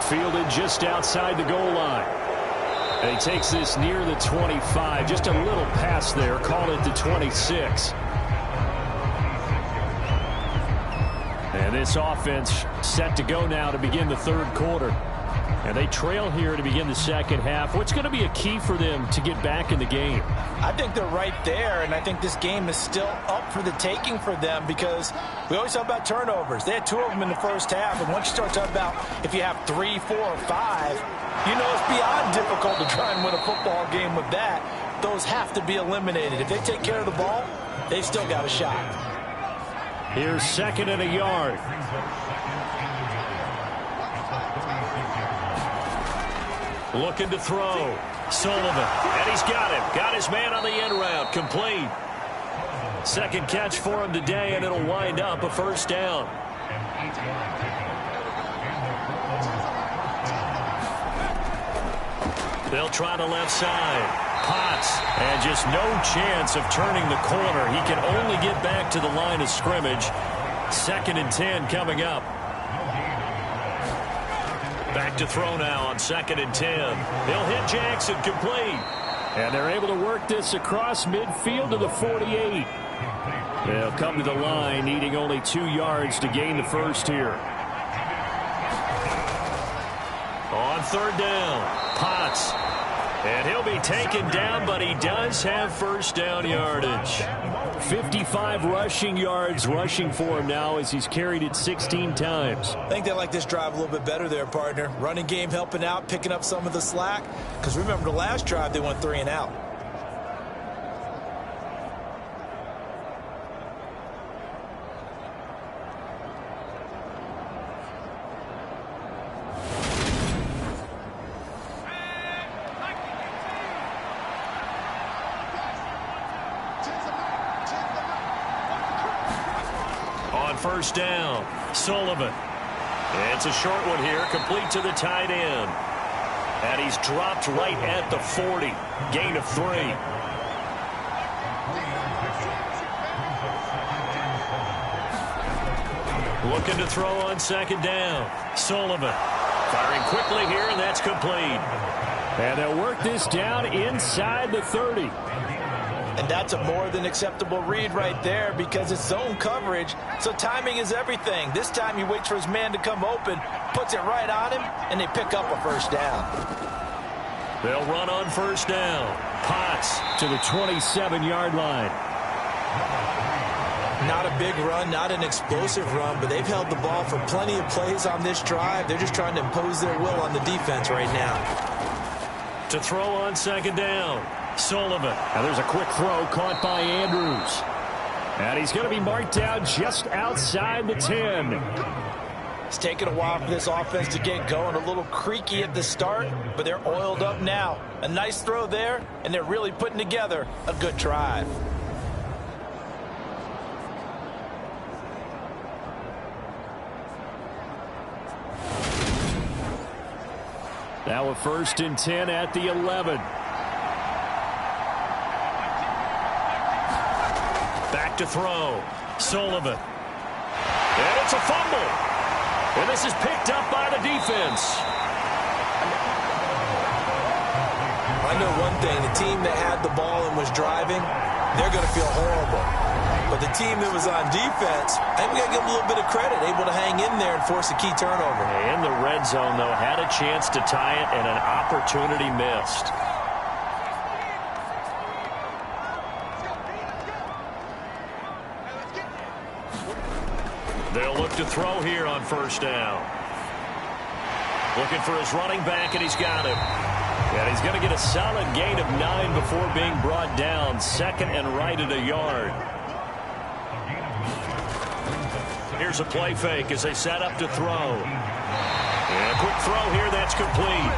Fielded just outside the goal line. And he takes this near the 25. Just a little pass there. Call it the 26. And this offense set to go now to begin the third quarter. And they trail here to begin the second half. What's going to be a key for them to get back in the game? I think they're right there, and I think this game is still up for the taking for them because we always talk about turnovers. They had 2 of them in the first half, and once you start talking about if you have 3, 4, or 5, you know it's beyond difficult to try and win a football game with that. Those have to be eliminated. If they take care of the ball, they've still got a shot. Here's second and a yard. Looking to throw. Sullivan. And he's got him. Got his man on the end route. Complete. Second catch for him today, and it'll wind up a first down. They'll try the left side. Potts. And just no chance of turning the corner. He can only get back to the line of scrimmage. 2nd and 10 coming up. Back to throw now on 2nd and 10. He'll hit Jackson, complete. And they're able to work this across midfield to the 48. They'll come to the line, needing only 2 yards to gain the first here. On 3rd down, Potts. And he'll be taken down, but he does have first down yardage. 55 rushing yards rushing for him now as he's carried it 16 times. I think they like this drive a little bit better there, partner. Running game helping out, picking up some of the slack. Because remember the last drive, they went 3 and out. First down, Sullivan. It's a short one here, complete to the tight end. And he's dropped right at the 40. Gain of 3. Looking to throw on 2nd down. Sullivan firing quickly here, and that's complete. And they'll work this down inside the 30. And that's a more than acceptable read right there because it's zone coverage, so timing is everything. This time he waits for his man to come open, puts it right on him, and they pick up a first down. They'll run on first down. Potts to the 27-yard line. Not a big run, not an explosive run, but they've held the ball for plenty of plays on this drive. They're just trying to impose their will on the defense right now. To throw on 2nd down. Sullivan. Now there's a quick throw caught by Andrews. And he's going to be marked down just outside the 10. It's taken a while for this offense to get going. A little creaky at the start, but they're oiled up now. A nice throw there, and they're really putting together a good drive. Now a 1st and 10 at the 11. Back to throw. Sullivan. And it's a fumble. And this is picked up by the defense. I know one thing. The team that had the ball and was driving, they're going to feel horrible. But the team that was on defense, I think we got to give them a little bit of credit, able to hang in there and force a key turnover. In the red zone, though, had a chance to tie it and an opportunity missed. They'll look to throw here on first down. Looking for his running back, and he's got him. And he's going to get a solid gain of 9 before being brought down. 2nd and right at a yard. Here's a play fake as they set up to throw. And a quick throw here, that's complete.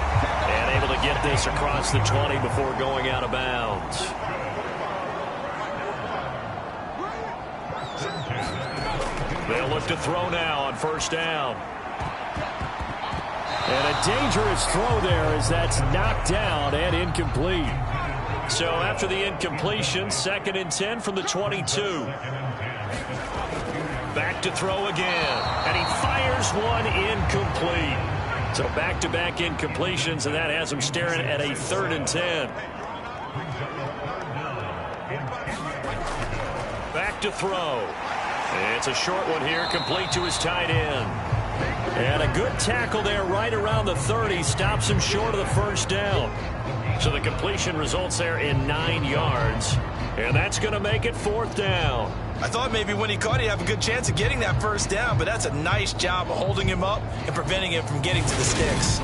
And able to get this across the 20 before going out of bounds. They'll look to throw now on first down. And a dangerous throw there as that's knocked down and incomplete. So after the incompletion, 2nd and 10 from the 22. Back to throw again. And he fires one incomplete. So back-to-back incompletions, and that has him staring at a 3rd and 10. Back to throw. It's a short one here, complete to his tight end. And a good tackle there right around the 30. Stops him short of the first down. So the completion results there in 9 yards. And that's going to make it 4th down. I thought maybe when he caught it, he'd have a good chance of getting that first down, but that's a nice job of holding him up and preventing him from getting to the sticks.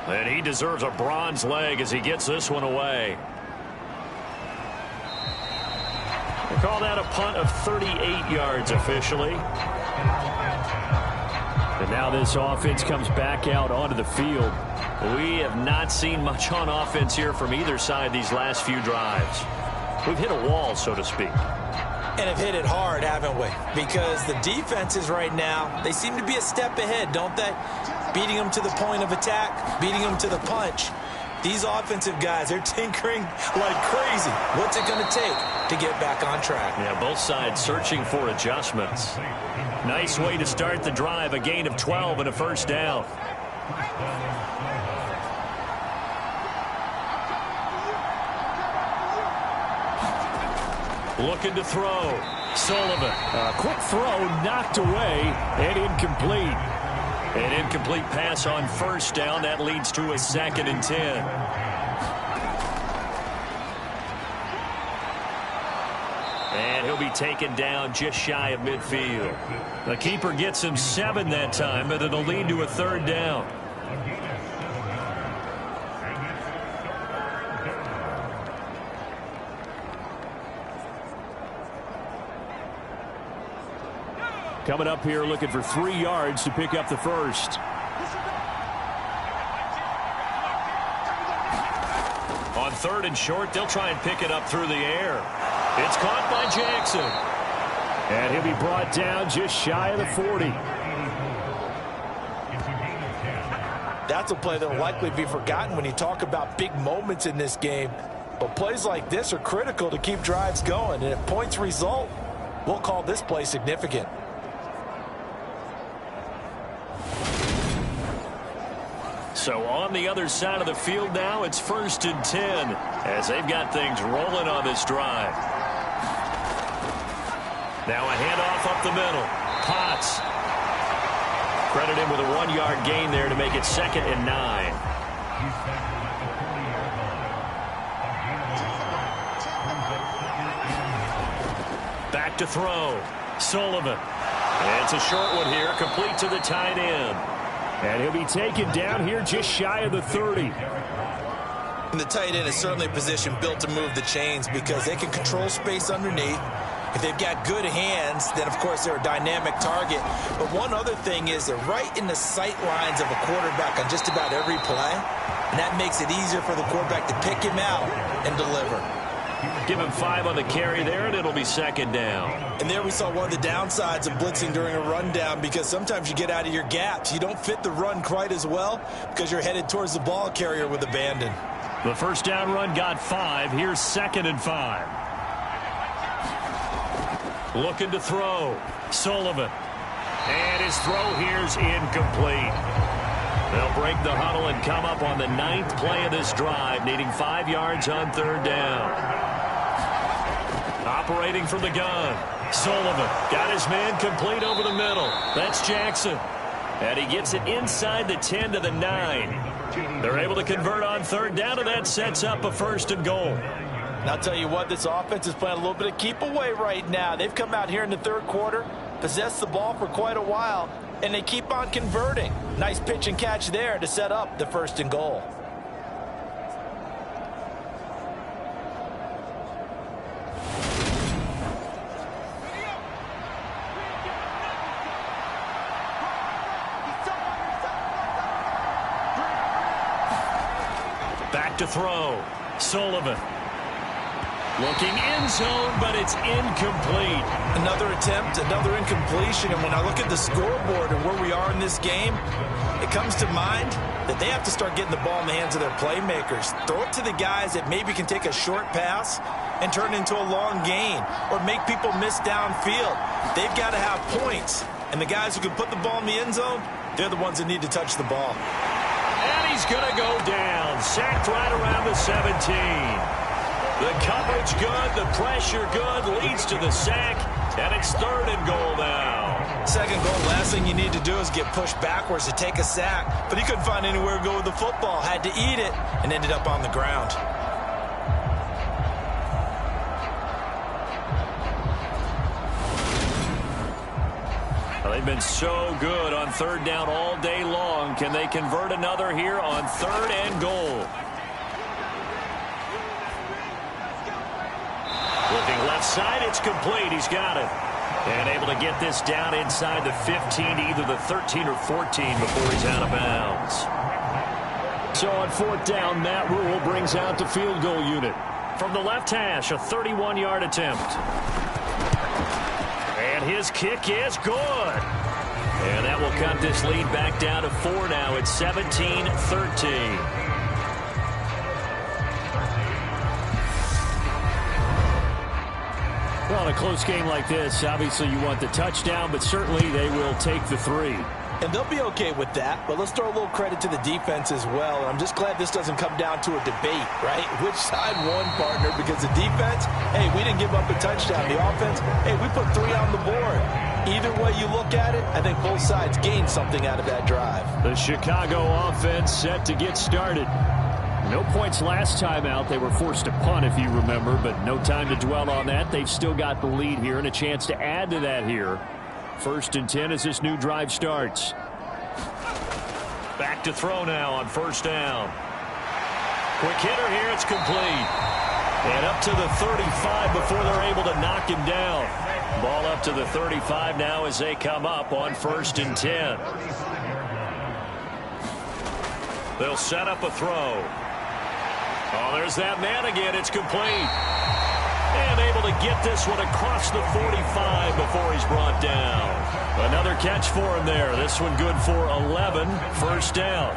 And he deserves a bronze leg as he gets this one away. We'll call that a punt of 38 yards officially. And now this offense comes back out onto the field. We have not seen much on offense here from either side these last few drives. We've hit a wall, so to speak. And have hit it hard, haven't we? Because the defenses right now, they seem to be a step ahead, don't they? Beating them to the point of attack, beating them to the punch. These offensive guys, they're tinkering like crazy. What's it going to take to get back on track? Yeah, both sides searching for adjustments. Nice way to start the drive, a gain of 12 and a first down. Looking to throw. Sullivan. A quick throw knocked away and incomplete. An incomplete pass on first down. That leads to a 2nd and 10. And he'll be taken down just shy of midfield. The keeper gets him 7 that time, but it'll lead to a 3rd down. Coming up here looking for 3 yards to pick up the first. On 3rd and short, they'll try and pick it up through the air. It's caught by Jackson. And he'll be brought down just shy of the 40. That's a play that will likely be forgotten when you talk about big moments in this game. But plays like this are critical to keep drives going. And if points result, we'll call this play significant. So on the other side of the field now, it's 1st and 10 as they've got things rolling on this drive. Now a handoff up the middle. Potts. Credit him with a 1-yard gain there to make it 2nd and 9. Back to throw. Sullivan. It's a short one here, complete to the tight end. And he'll be taken down here just shy of the 30. And the tight end is certainly a position built to move the chains because they can control space underneath. If they've got good hands, then, of course, they're a dynamic target. But one other thing is they're right in the sight lines of a quarterback on just about every play. And that makes it easier for the quarterback to pick him out and deliver. Give him 5 on the carry there, and it'll be 2nd down. And there we saw one of the downsides of blitzing during a rundown because sometimes you get out of your gaps. You don't fit the run quite as well because you're headed towards the ball carrier with abandon. The first down run got 5. Here's 2nd and 5. Looking to throw. Sullivan. And his throw here's incomplete. They'll break the huddle and come up on the 9th play of this drive, needing 5 yards on 3rd down. Operating from the gun. Sullivan got his man complete over the middle. That's Jackson. And he gets it inside the 10 to the 9. They're able to convert on 3rd down, and that sets up a 1st and goal. And I'll tell you what, this offense is playing a little bit of keep away right now. They've come out here in the 3rd quarter, possess the ball for quite a while, and they keep on converting. Nice pitch and catch there to set up the 1st and goal. Back to throw. Sullivan. Looking end zone, but it's incomplete. Another attempt, another incompletion. And when I look at the scoreboard and where we are in this game, it comes to mind that they have to start getting the ball in the hands of their playmakers. Throw it to the guys that maybe can take a short pass and turn it into a long gain or make people miss downfield. They've got to have points. And the guys who can put the ball in the end zone, they're the ones that need to touch the ball. And he's going to go down. Sacked right around the 17. The coverage good, the pressure good, leads to the sack, and it's 3rd and goal now. 2nd goal, last thing you need to do is get pushed backwards to take a sack, but he couldn't find anywhere to go with the football, had to eat it, and ended up on the ground. Well, they've been so good on 3rd down all day long. Can they convert another here on 3rd and goal? Looking left side, it's complete. He's got it. And able to get this down inside the 15, either the 13 or 14 before he's out of bounds. So on 4th down, Matt Rule brings out the field goal unit. From the left hash, a 31-yard attempt. And his kick is good. And that will cut this lead back down to 4 now. It's 17-13. Well, in a close game like this, obviously you want the touchdown, but certainly they will take the 3. And they'll be okay with that, but let's throw a little credit to the defense as well. I'm just glad this doesn't come down to a debate, right? Which side won, partner? Because the defense, hey, we didn't give up a touchdown. The offense, hey, we put 3 on the board. Either way you look at it, I think both sides gained something out of that drive. The Chicago offense set to get started. No points last time out. They were forced to punt, if you remember, but no time to dwell on that. They've still got the lead here and a chance to add to that here. 1st and 10 as this new drive starts. Back to throw now on 1st down. Quick hitter here. It's complete. And up to the 35 before they're able to knock him down. Ball up to the 35 now as they come up on 1st and 10. They'll set up a throw. Oh, there's that man again. It's complete. And able to get this one across the 45 before he's brought down. Another catch for him there. This one good for 11. 1st down.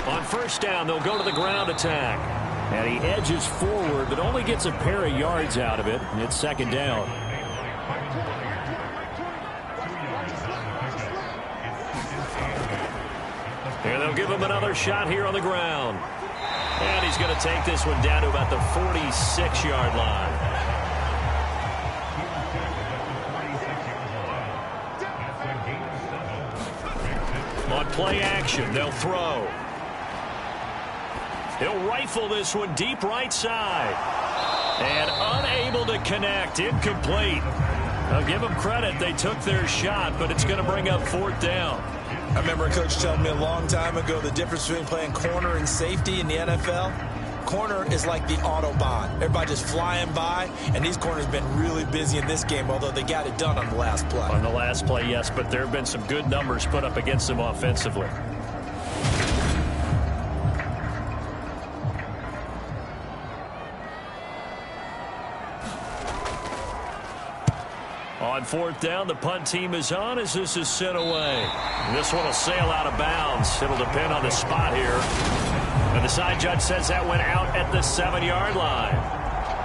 On 1st down, they'll go to the ground attack. And he edges forward, but only gets a pair of yards out of it. And it's 2nd down. And they'll give him another shot here on the ground. And he's going to take this one down to about the 46-yard line. On play action, they'll throw. He'll rifle this one deep right side. And unable to connect, incomplete. I'll give them credit. They took their shot, but it's going to bring up 4th down. I remember a coach telling me a long time ago the difference between playing corner and safety in the NFL. Corner is like the Autobahn. Everybody just flying by, and these corners have been really busy in this game, although they got it done on the last play. On the last play, yes, but there have been some good numbers put up against them offensively. On 4th down, the punt team is on as this is sent away. This one will sail out of bounds. It'll depend on the spot here. And the side judge says that went out at the 7-yard line.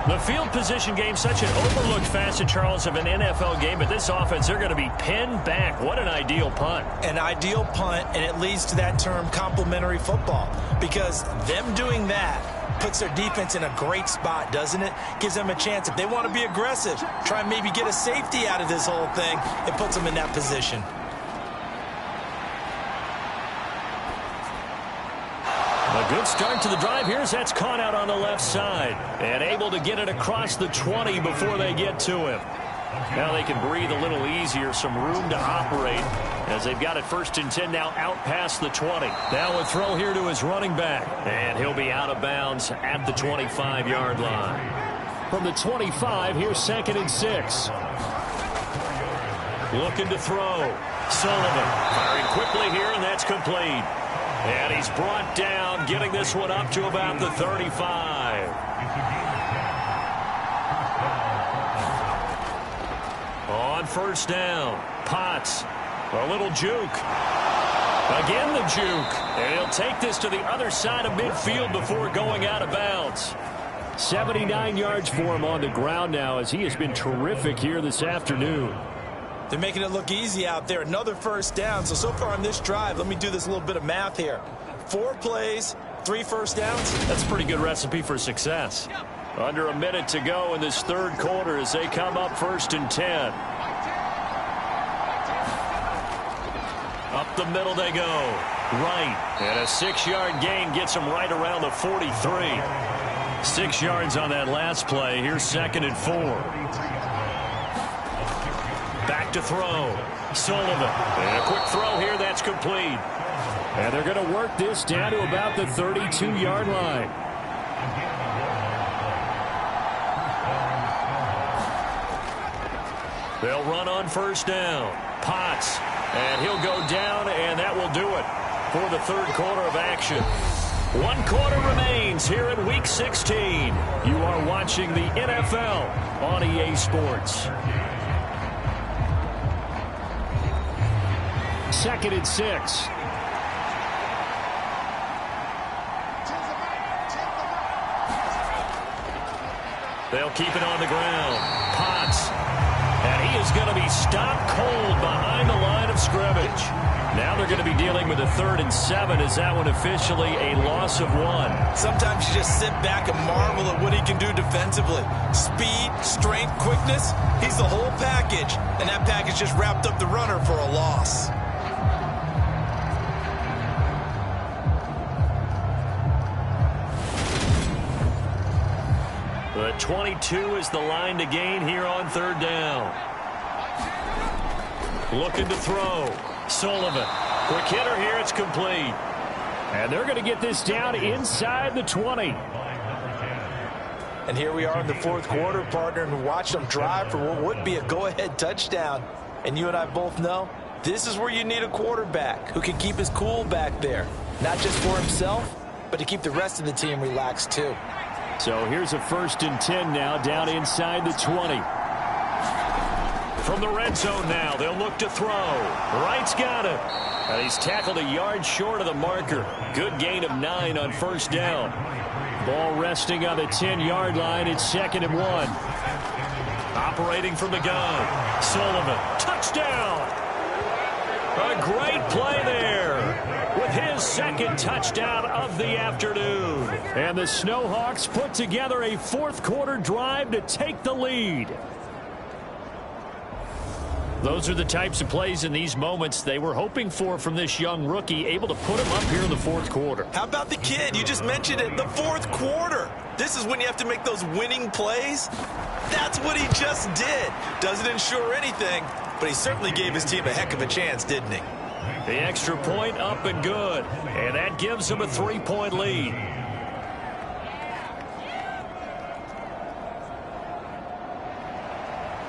The field position game, such an overlooked facet, Charles, of an NFL game, but this offense, they're going to be pinned back. What an ideal punt. An ideal punt, and it leads to that term complementary football, because them doing that puts their defense in a great spot, doesn't it? Gives them a chance. If they want to be aggressive, try and maybe get a safety out of this whole thing, it puts them in that position. A good start to the drive here as that's caught out on the left side. And able to get it across the 20 before they get to him. Now they can breathe a little easier, some room to operate as they've got it 1st and 10 now out past the 20. Now a throw here to his running back. And he'll be out of bounds at the 25-yard line. From the 25, here's 2nd and 6. Looking to throw. Sullivan firing quickly here, and that's complete. And he's brought down, getting this one up to about the 35. On 1st down, Potts, a little juke. Again the juke. And he'll take this to the other side of midfield before going out of bounds. 79 yards for him on the ground now as he has been terrific here this afternoon. They're making it look easy out there. Another 1st down. So far on this drive, let me do this little bit of math here. 4 plays, 3 first downs. That's a pretty good recipe for success. Under a minute to go in this 3rd quarter as they come up 1st and 10. Up the middle they go. Right. And a 6-yard gain gets them right around the 43. 6 yards on that last play. Here's 2nd and 4. Back to throw. Sullivan. And a quick throw here. That's complete. And they're going to work this down to about the 32-yard line. They'll run on 1st down. Potts. And he'll go down, and that will do it for the 3rd quarter of action. 1 quarter remains here in Week 16. You are watching the NFL on EA Sports. 2nd and 6. They'll keep it on the ground. Potts. And he is going to be stopped cold behind the line of scrimmage. Now they're going to be dealing with a 3rd and 7. Is that one officially a loss of 1? Sometimes you just sit back and marvel at what he can do defensively. Speed, strength, quickness. He's the whole package. And that package just wrapped up the runner for a loss. The 22 is the line to gain here on 3rd down. Looking to throw. Sullivan. Quick hitter here. It's complete. And they're going to get this down inside the 20. And here we are in the 4th quarter, partner, and watch them drive for what would be a go-ahead touchdown. And you and I both know this is where you need a quarterback who can keep his cool back there. Not just for himself, but to keep the rest of the team relaxed too. So here's a 1st and 10 now down inside the 20. From the red zone now, they'll look to throw. Wright's got it. And he's tackled a yard short of the marker. Good gain of 9 on 1st down. Ball resting on the 10-yard line. It's 2nd and 1. Operating from the gun. Sullivan. Touchdown. A great play there with his 2nd touchdown of the afternoon. And the Snowhawks put together a 4th quarter drive to take the lead. Those are the types of plays in these moments they were hoping for from this young rookie, able to put him up here in the 4th quarter. How about the kid? You just mentioned it, the 4th quarter. This is when you have to make those winning plays. That's what he just did. Doesn't ensure anything, but he certainly gave his team a heck of a chance, didn't he? The extra point up and good, and that gives him a 3-point lead.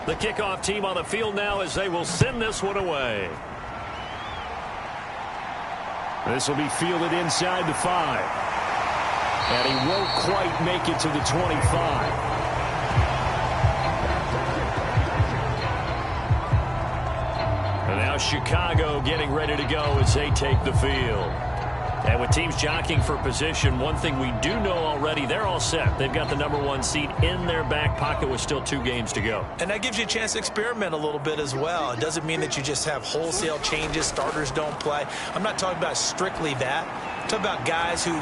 The kickoff team on the field now as they will send this one away. This will be fielded inside the 5. And he won't quite make it to the 25. And now Chicago getting ready to go as they take the field. And with teams jockeying for position, one thing we do know already, they're all set. They've got the #1 seed in their back pocket with still 2 games to go. And that gives you a chance to experiment a little bit as well. It doesn't mean that you just have wholesale changes, starters don't play. I'm not talking about strictly that. Talk about guys who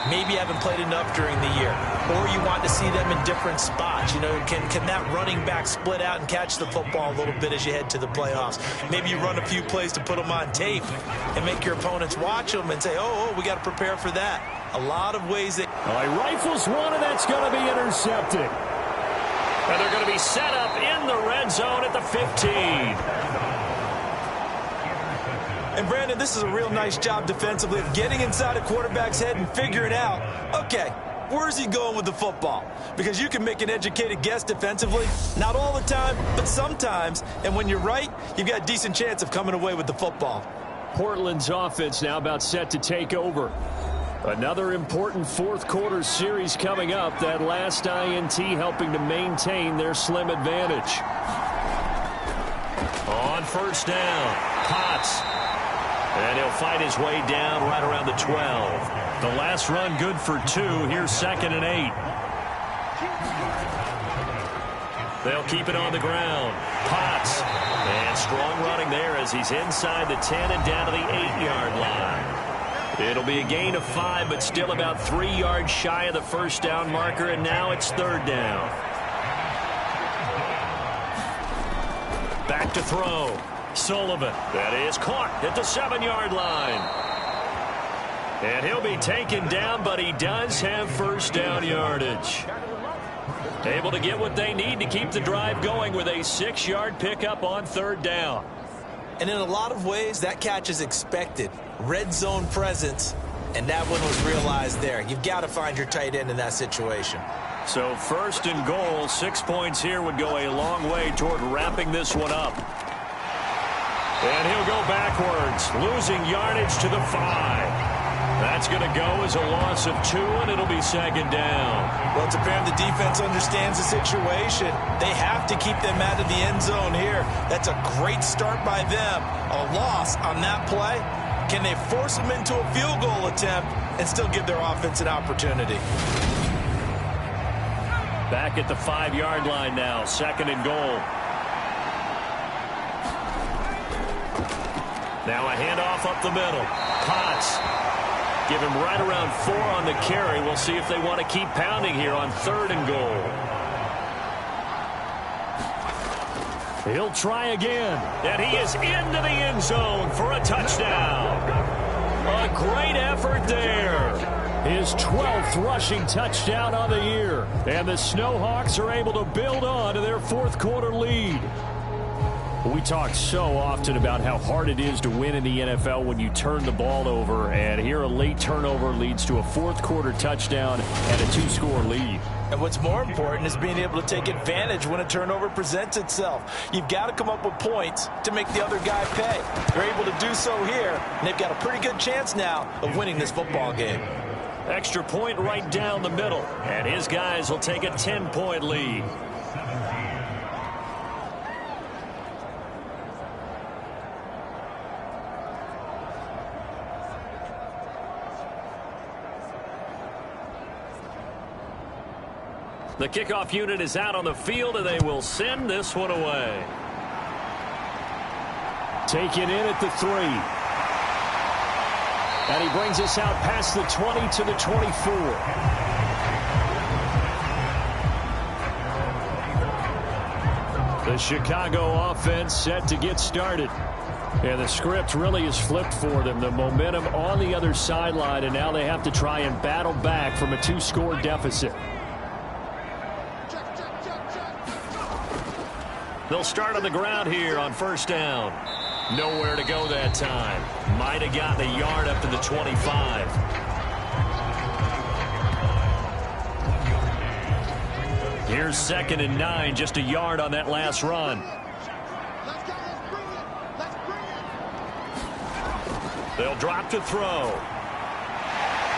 maybe haven't played enough during the year, or you want to see them in different spots. You know, can that running back split out and catch the football a little bit as you head to the playoffs? Maybe you run a few plays to put them on tape and make your opponents watch them and say, oh, we got to prepare for that. A lot of ways that... He rifles one, and that's going to be intercepted. And they're going to be set up in the red zone at the 15. And, Brandon, this is a real nice job defensively of getting inside a quarterback's head and figuring out, okay, where's he going with the football? Because you can make an educated guess defensively, not all the time, but sometimes. And when you're right, you've got a decent chance of coming away with the football. Portland's offense now about set to take over. Another important fourth quarter series coming up. That last INT helping to maintain their slim advantage. On first down, Potts. And he'll fight his way down right around the 12. The last run good for 2. Here's 2nd and 8. They'll keep it on the ground. Potts. And strong running there as he's inside the 10 and down to the 8-yard line. It'll be a gain of 5, but still about 3 yards shy of the first down marker, and now it's 3rd down. Back to throw. Sullivan. That is caught at the 7-yard line. And he'll be taken down, but he does have first down yardage. Able to get what they need to keep the drive going with a 6-yard pickup on 3rd down. And in a lot of ways, that catch is expected. Red zone presence, and that one was realized there. You've got to find your tight end in that situation. So 1st and goal, 6 points here would go a long way toward wrapping this one up. And he'll go backwards, losing yardage to the 5. That's going to go as a loss of 2, and it'll be 2nd down. Well, it's apparent the defense understands the situation. They have to keep them out of the end zone here. That's a great start by them. A loss on that play. Can they force them into a field goal attempt and still give their offense an opportunity? Back at the 5-yard line now, 2nd and goal. Now a handoff up the middle. Potts. Give him right around 4 on the carry. We'll see if they want to keep pounding here on 3rd and goal. He'll try again. And he is into the end zone for a touchdown. A great effort there. His 12th rushing touchdown on the year. And the Snowhawks are able to build on to their 4th quarter lead. We talk so often about how hard it is to win in the NFL when you turn the ball over, and here a late turnover leads to a 4th quarter touchdown and a 2-score lead. And what's more important is being able to take advantage when a turnover presents itself. You've got to come up with points to make the other guy pay. They're able to do so here, and they've got a pretty good chance now of winning this football game. Extra point right down the middle, and his guys will take a 10-point lead. The kickoff unit is out on the field, and they will send this one away. Taken in at the 3. And he brings us out past the 20 to the 24. The Chicago offense set to get started. And the script really is flipped for them. The momentum on the other sideline, and now they have to try and battle back from a 2-score deficit. They'll start on the ground here on 1st down. Nowhere to go that time. Might have gotten a yard up to the 25. Here's 2nd and 9, just a yard on that last run. They'll drop to throw.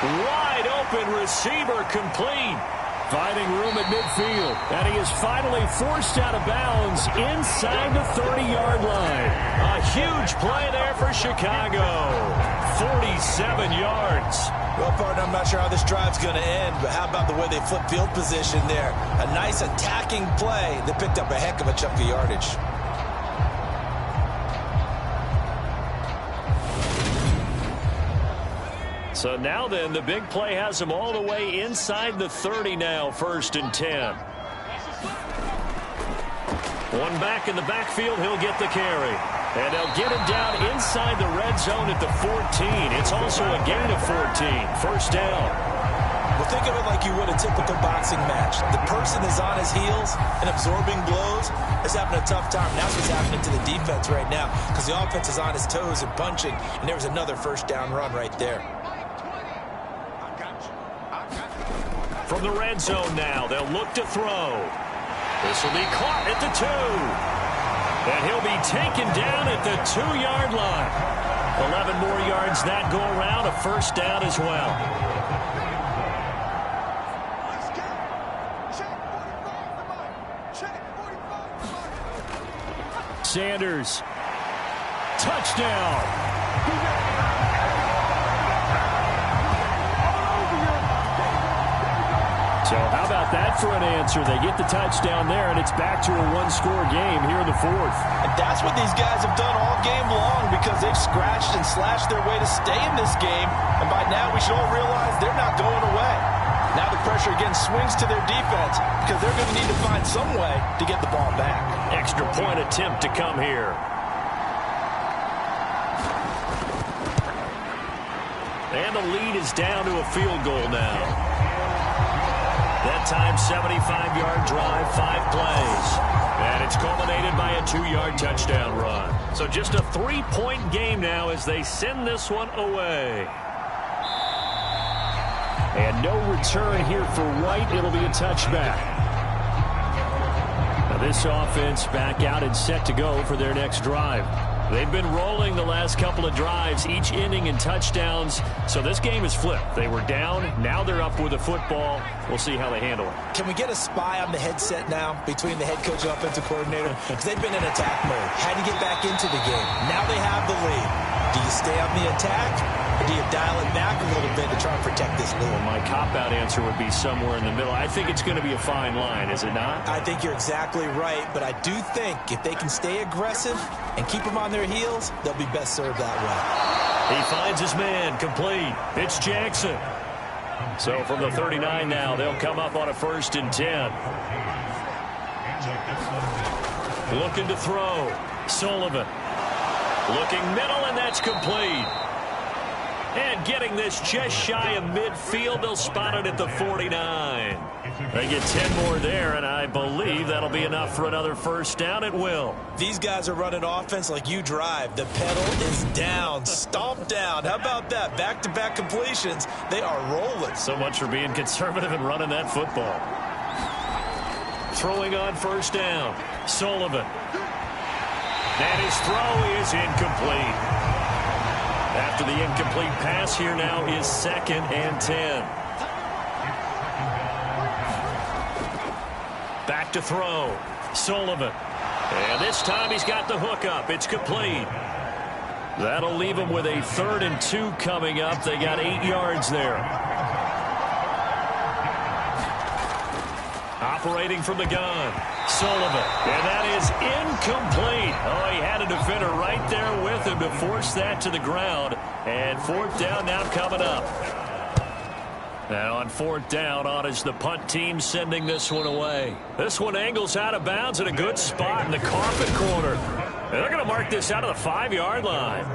Wide open receiver complete. Finding room at midfield. And he is finally forced out of bounds inside the 30-yard line. A huge play there for Chicago. 47 yards. Well, partner, I'm not sure how this drive's going to end, but how about the way they flip field position there? A nice attacking play that picked up a heck of a chunk of yardage. So now then, the big play has them all the way inside the 30 now, 1st and 10. One back in the backfield, he'll get the carry. And they'll get him down inside the red zone at the 14. It's also a gain of 14. 1st down. Well, think of it like you would a typical boxing match. The person is on his heels and absorbing blows is having a tough time. That's what's happening to the defense right now because the offense is on his toes and punching, and there was another 1st down run right there. From the red zone now, they'll look to throw. This will be caught at the 2. And he'll be taken down at the 2-yard line. 11 more yards that go around, a 1st down as well. Sanders. Touchdown. So how about that for an answer? They get the touchdown there, and it's back to a 1-score game here in the 4th. And that's what these guys have done all game long because they've scratched and slashed their way to stay in this game. And by now, we should all realize they're not going away. Now the pressure again swings to their defense because they're going to need to find some way to get the ball back. Extra point attempt to come here. And the lead is down to a field goal now. That time, 75-yard drive, 5 plays. And it's culminated by a 2-yard touchdown run. So just a 3-point game now as they send this one away. And no return here for White. It'll be a touchback. Now this offense back out and set to go for their next drive. They've been rolling the last couple of drives, each inning in touchdowns. So this game is flipped. They were down. Now they're up with the football. We'll see how they handle it. Can we get a spy on the headset now between the head coach and offensive coordinator? Because they've been in attack mode. Had to get back into the game. Now they have the lead. Do you stay on the attack, or do you dial it back a little bit to try and protect this lead? Well, my cop-out answer would be somewhere in the middle. I think it's going to be a fine line, is it not? I think you're exactly right, but I do think if they can stay aggressive and keep them on their heels, they'll be best served that way. He finds his man, complete. It's Jackson. So from the 39 now, they'll come up on a 1st and 10. Looking to throw. Sullivan. Looking middle, and that's complete. And getting this just shy of midfield, they'll spot it at the 49. They get 10 more there, and I believe that'll be enough for another 1st down. It will. These guys are running offense like you drive. The pedal is down, stomped down. How about that? Back-to-back completions. They are rolling. So much for being conservative and running that football. Throwing on 1st down. Sullivan. And his throw is incomplete. After the incomplete pass, here now is 2nd and 10. Back to throw. Sullivan. And this time he's got the hook up. It's complete. That'll leave him with a 3rd and 2 coming up. They got 8 yards there. Operating from the gun. Sullivan. And that is incomplete. Oh, he had a defender right there with him to force that to the ground. And 4th down now coming up. Now on 4th down, on is the punt team sending this one away. This one angles out of bounds in a good spot in the coffin corner. And they're going to mark this out of the 5-yard line.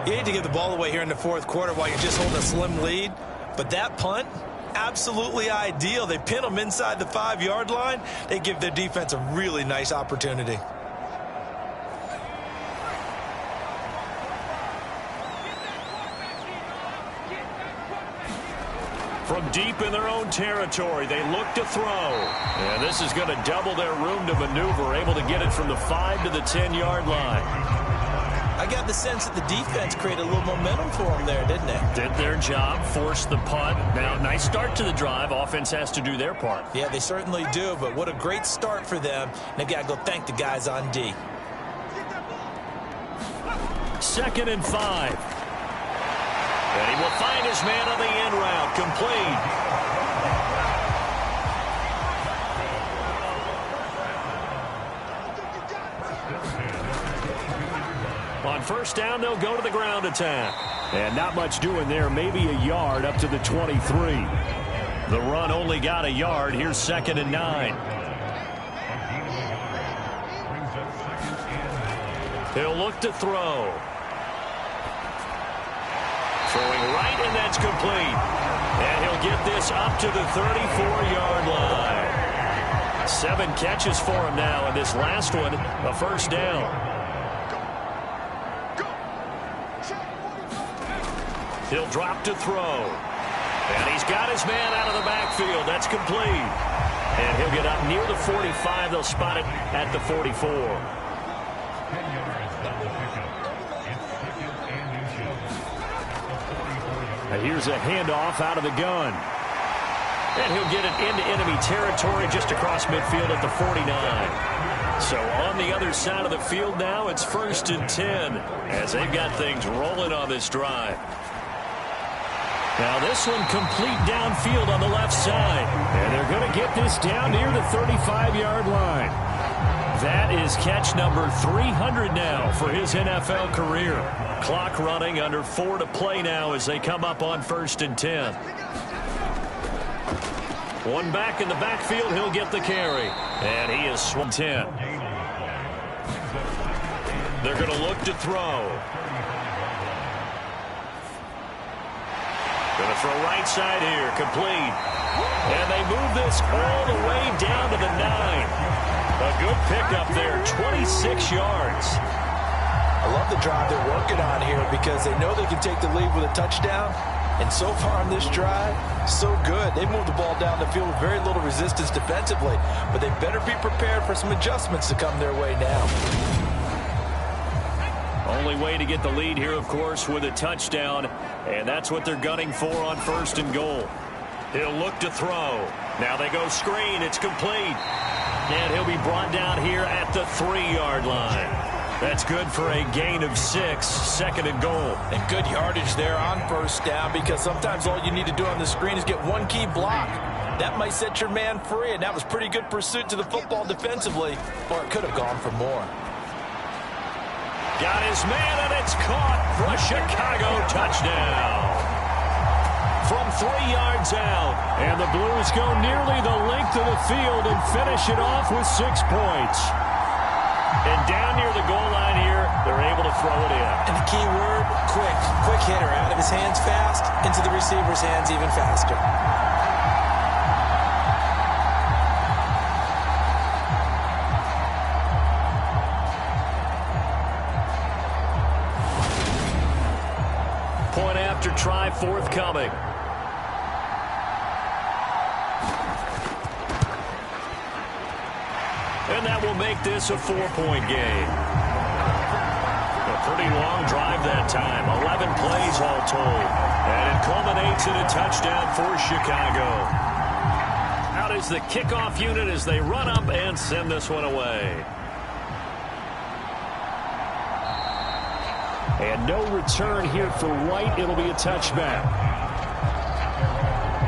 You need to get the ball away here in the 4th quarter while you're just holding a slim lead. But that punt, absolutely ideal. They pin them inside the 5-yard line. They give their defense a really nice opportunity. From deep in their own territory, they look to throw. And this is going to double their room to maneuver, able to get it from the 5 to the 10-yard line. I got the sense that the defense created a little momentum for them there, didn't they? Did their job, forced the punt. Now, nice start to the drive. Offense has to do their part. Yeah, they certainly do, but what a great start for them. And they've got to go thank the guys on D. 2nd and 5. And he will find his man on the end route. Complete. On 1st down, they'll go to the ground attack. And not much doing there, maybe a yard up to the 23. The run only got a yard. Here's 2nd and 9. He'll look to throw. Throwing right, and that's complete. And he'll get this up to the 34-yard line. 7 catches for him now, and this last one, a first down. He'll drop to throw. And he's got his man out of the backfield. That's complete. And he'll get up near the 45. They'll spot it at the 44. And here's a handoff out of the gun. And he'll get it into enemy territory just across midfield at the 49. So on the other side of the field now, it's 1st and 10 as they've got things rolling on this drive. Now this one complete downfield on the left side. And they're going to get this down near the 35-yard line. That is catch number 300 now for his NFL career. Clock running, under 4 to play now as they come up on 1st and 10. One back in the backfield, he'll get the carry. And he is swung 10. They're going to look to throw. Going to throw right side here, complete. And they move this all the way down to the 9. A good pickup there, 26 yards. I love the drive they're working on here because they know they can take the lead with a touchdown. And so far on this drive, so good. They moved the ball down the field with very little resistance defensively. But they better be prepared for some adjustments to come their way now. Only way to get the lead here, of course, with a touchdown. And that's what they're gunning for on 1st and goal. He'll look to throw. Now they go screen. It's complete. And he'll be brought down here at the 3-yard line. That's good for a gain of 6, 2nd and goal. And good yardage there on 1st down because sometimes all you need to do on the screen is get one key block. That might set your man free, and that was pretty good pursuit to the football defensively, or it could have gone for more. Got his man, and it's caught for a Chicago touchdown. From 3 yards out. And the Blues go nearly the length of the field and finish it off with 6 points. And down near the goal line here, they're able to throw it in. And the key word, quick. Quick hitter. Out of his hands fast, into the receiver's hands even faster. Point after try forthcoming. And that will make this a 4-point game. A pretty long drive that time. 11 plays all told. And it culminates in a touchdown for Chicago. Out is the kickoff unit as they run up and send this one away. And no return here for White. It'll be a touchback.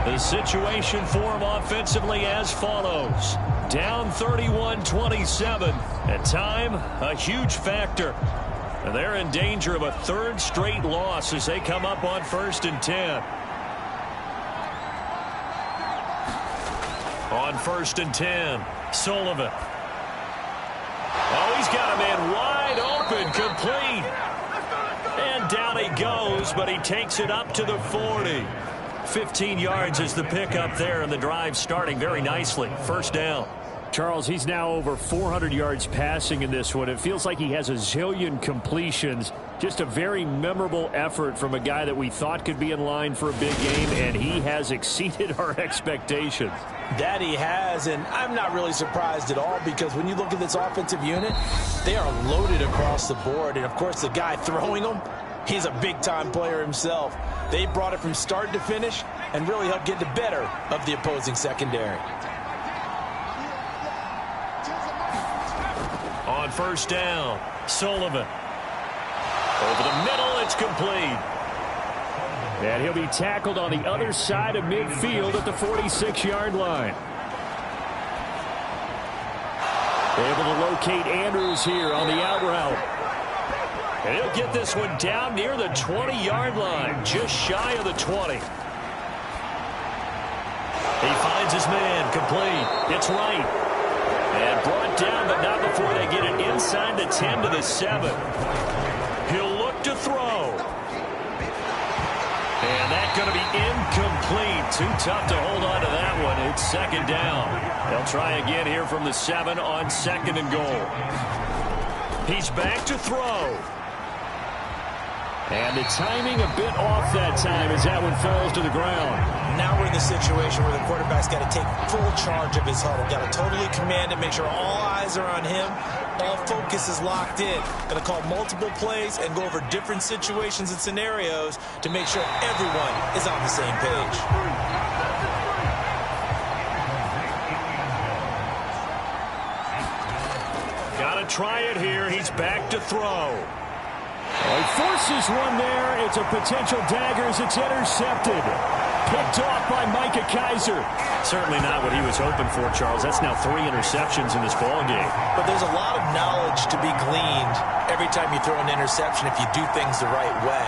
The situation for him offensively as follows. Down 31-27. At time, a huge factor. And they're in danger of a 3rd straight loss as they come up on 1st and 10. On 1st and 10, Sullivan. Oh, he's got a man wide open, complete. And down he goes, but he takes it up to the 40. 15 yards is the pickup there, and the drive starting very nicely. 1st down. Charles, he's now over 400 yards passing in this one. It feels like he has a zillion completions. Just a very memorable effort from a guy that we thought could be in line for a big game, and he has exceeded our expectations. That he has, and I'm not really surprised at all because when you look at this offensive unit, they are loaded across the board. And, of course, the guy throwing them, he's a big-time player himself. They brought it from start to finish and really helped get the better of the opposing secondary. On 1st down, Sullivan. Over the middle, it's complete. And he'll be tackled on the other side of midfield at the 46-yard line. Able to locate Andrews here on the out route. And he'll get this one down near the 20-yard line, just shy of the 20. He finds his man, complete. It's right. And brought down, but not before they get it inside the 10 to the 7. He'll look to throw. And that's going to be incomplete. Too tough to hold on to that one. It's second down. They'll try again here from the 7 on second and goal. He's back to throw. And the timing a bit off that time as that one falls to the ground. Now we're in the situation where the quarterback's got to take full charge of his huddle. Got to totally command it, make sure all eyes are on him. All focus is locked in. Going to call multiple plays and go over different situations and scenarios to make sure everyone is on the same page. Got to try it here. He's back to throw. He forces one there. It's a potential dagger as it's intercepted. Picked off by Micah Kiser. Certainly not what he was hoping for, Charles. That's now 3 interceptions in this ballgame. But there's a lot of knowledge to be gleaned every time you throw an interception if you do things the right way.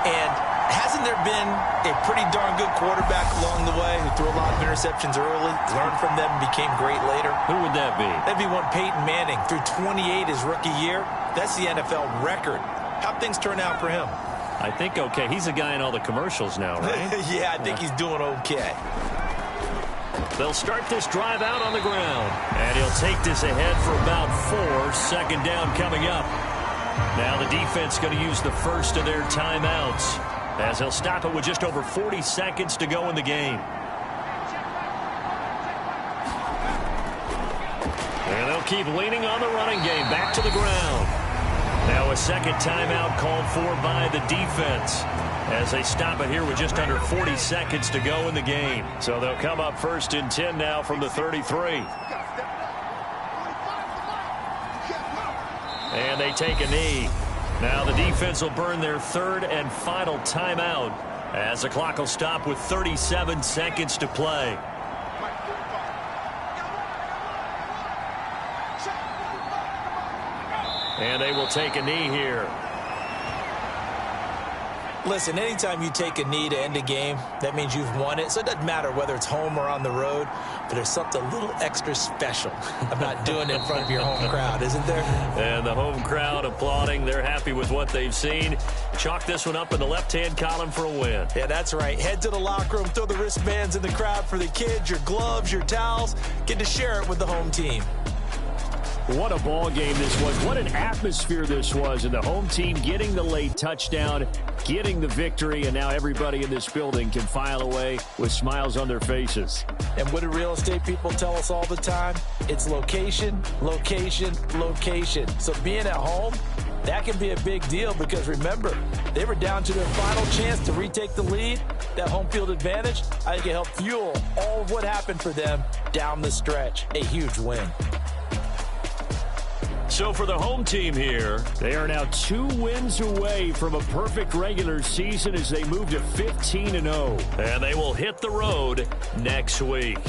And hasn't there been a pretty darn good quarterback along the way who threw a lot of interceptions early, learned from them, and became great later? Who would that be? That'd be one Peyton Manning. Threw 28 his rookie year. That's the NFL record. How'd things turn out for him? I think okay. He's a guy in all the commercials now, right? Yeah, I think he's doing okay. They'll start this drive out on the ground. And he'll take this ahead for about 4. Second down coming up. Now the defense going to use the first of their timeouts as they'll stop it with just over 40 seconds to go in the game. And they'll keep leaning on the running game. Back to the ground. Now a second timeout called for by the defense as they stop it here with just under 40 seconds to go in the game. So they'll come up first and 10 now from the 33. And they take a knee. Now the defense will burn their third and final timeout as the clock will stop with 37 seconds to play. And they will take a knee here. Listen, anytime you take a knee to end a game, that means you've won it. So it doesn't matter whether it's home or on the road, but there's something a little extra special about doing it in front of your home crowd, isn't there? And the home crowd applauding. They're happy with what they've seen. Chalk this one up in the left-hand column for a win. Yeah, that's right. Head to the locker room, throw the wristbands in the crowd for the kids, your gloves, your towels. Get to share it with the home team. What a ball game this was. What an atmosphere this was. And the home team getting the late touchdown, getting the victory, and now everybody in this building can file away with smiles on their faces. And what do real estate people tell us all the time? It's location, location, location. So being at home, that can be a big deal because, remember, they were down to their final chance to retake the lead. That home field advantage, I think it helped fuel all of what happened for them down the stretch. A huge win. So for the home team here, they are now 2 wins away from a perfect regular season as they move to 15-0. And they will hit the road next week.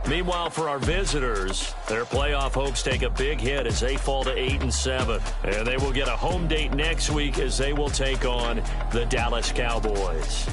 Meanwhile, for our visitors, their playoff hopes take a big hit as they fall to 8-7. And they will get a home date next week as they will take on the Dallas Cowboys.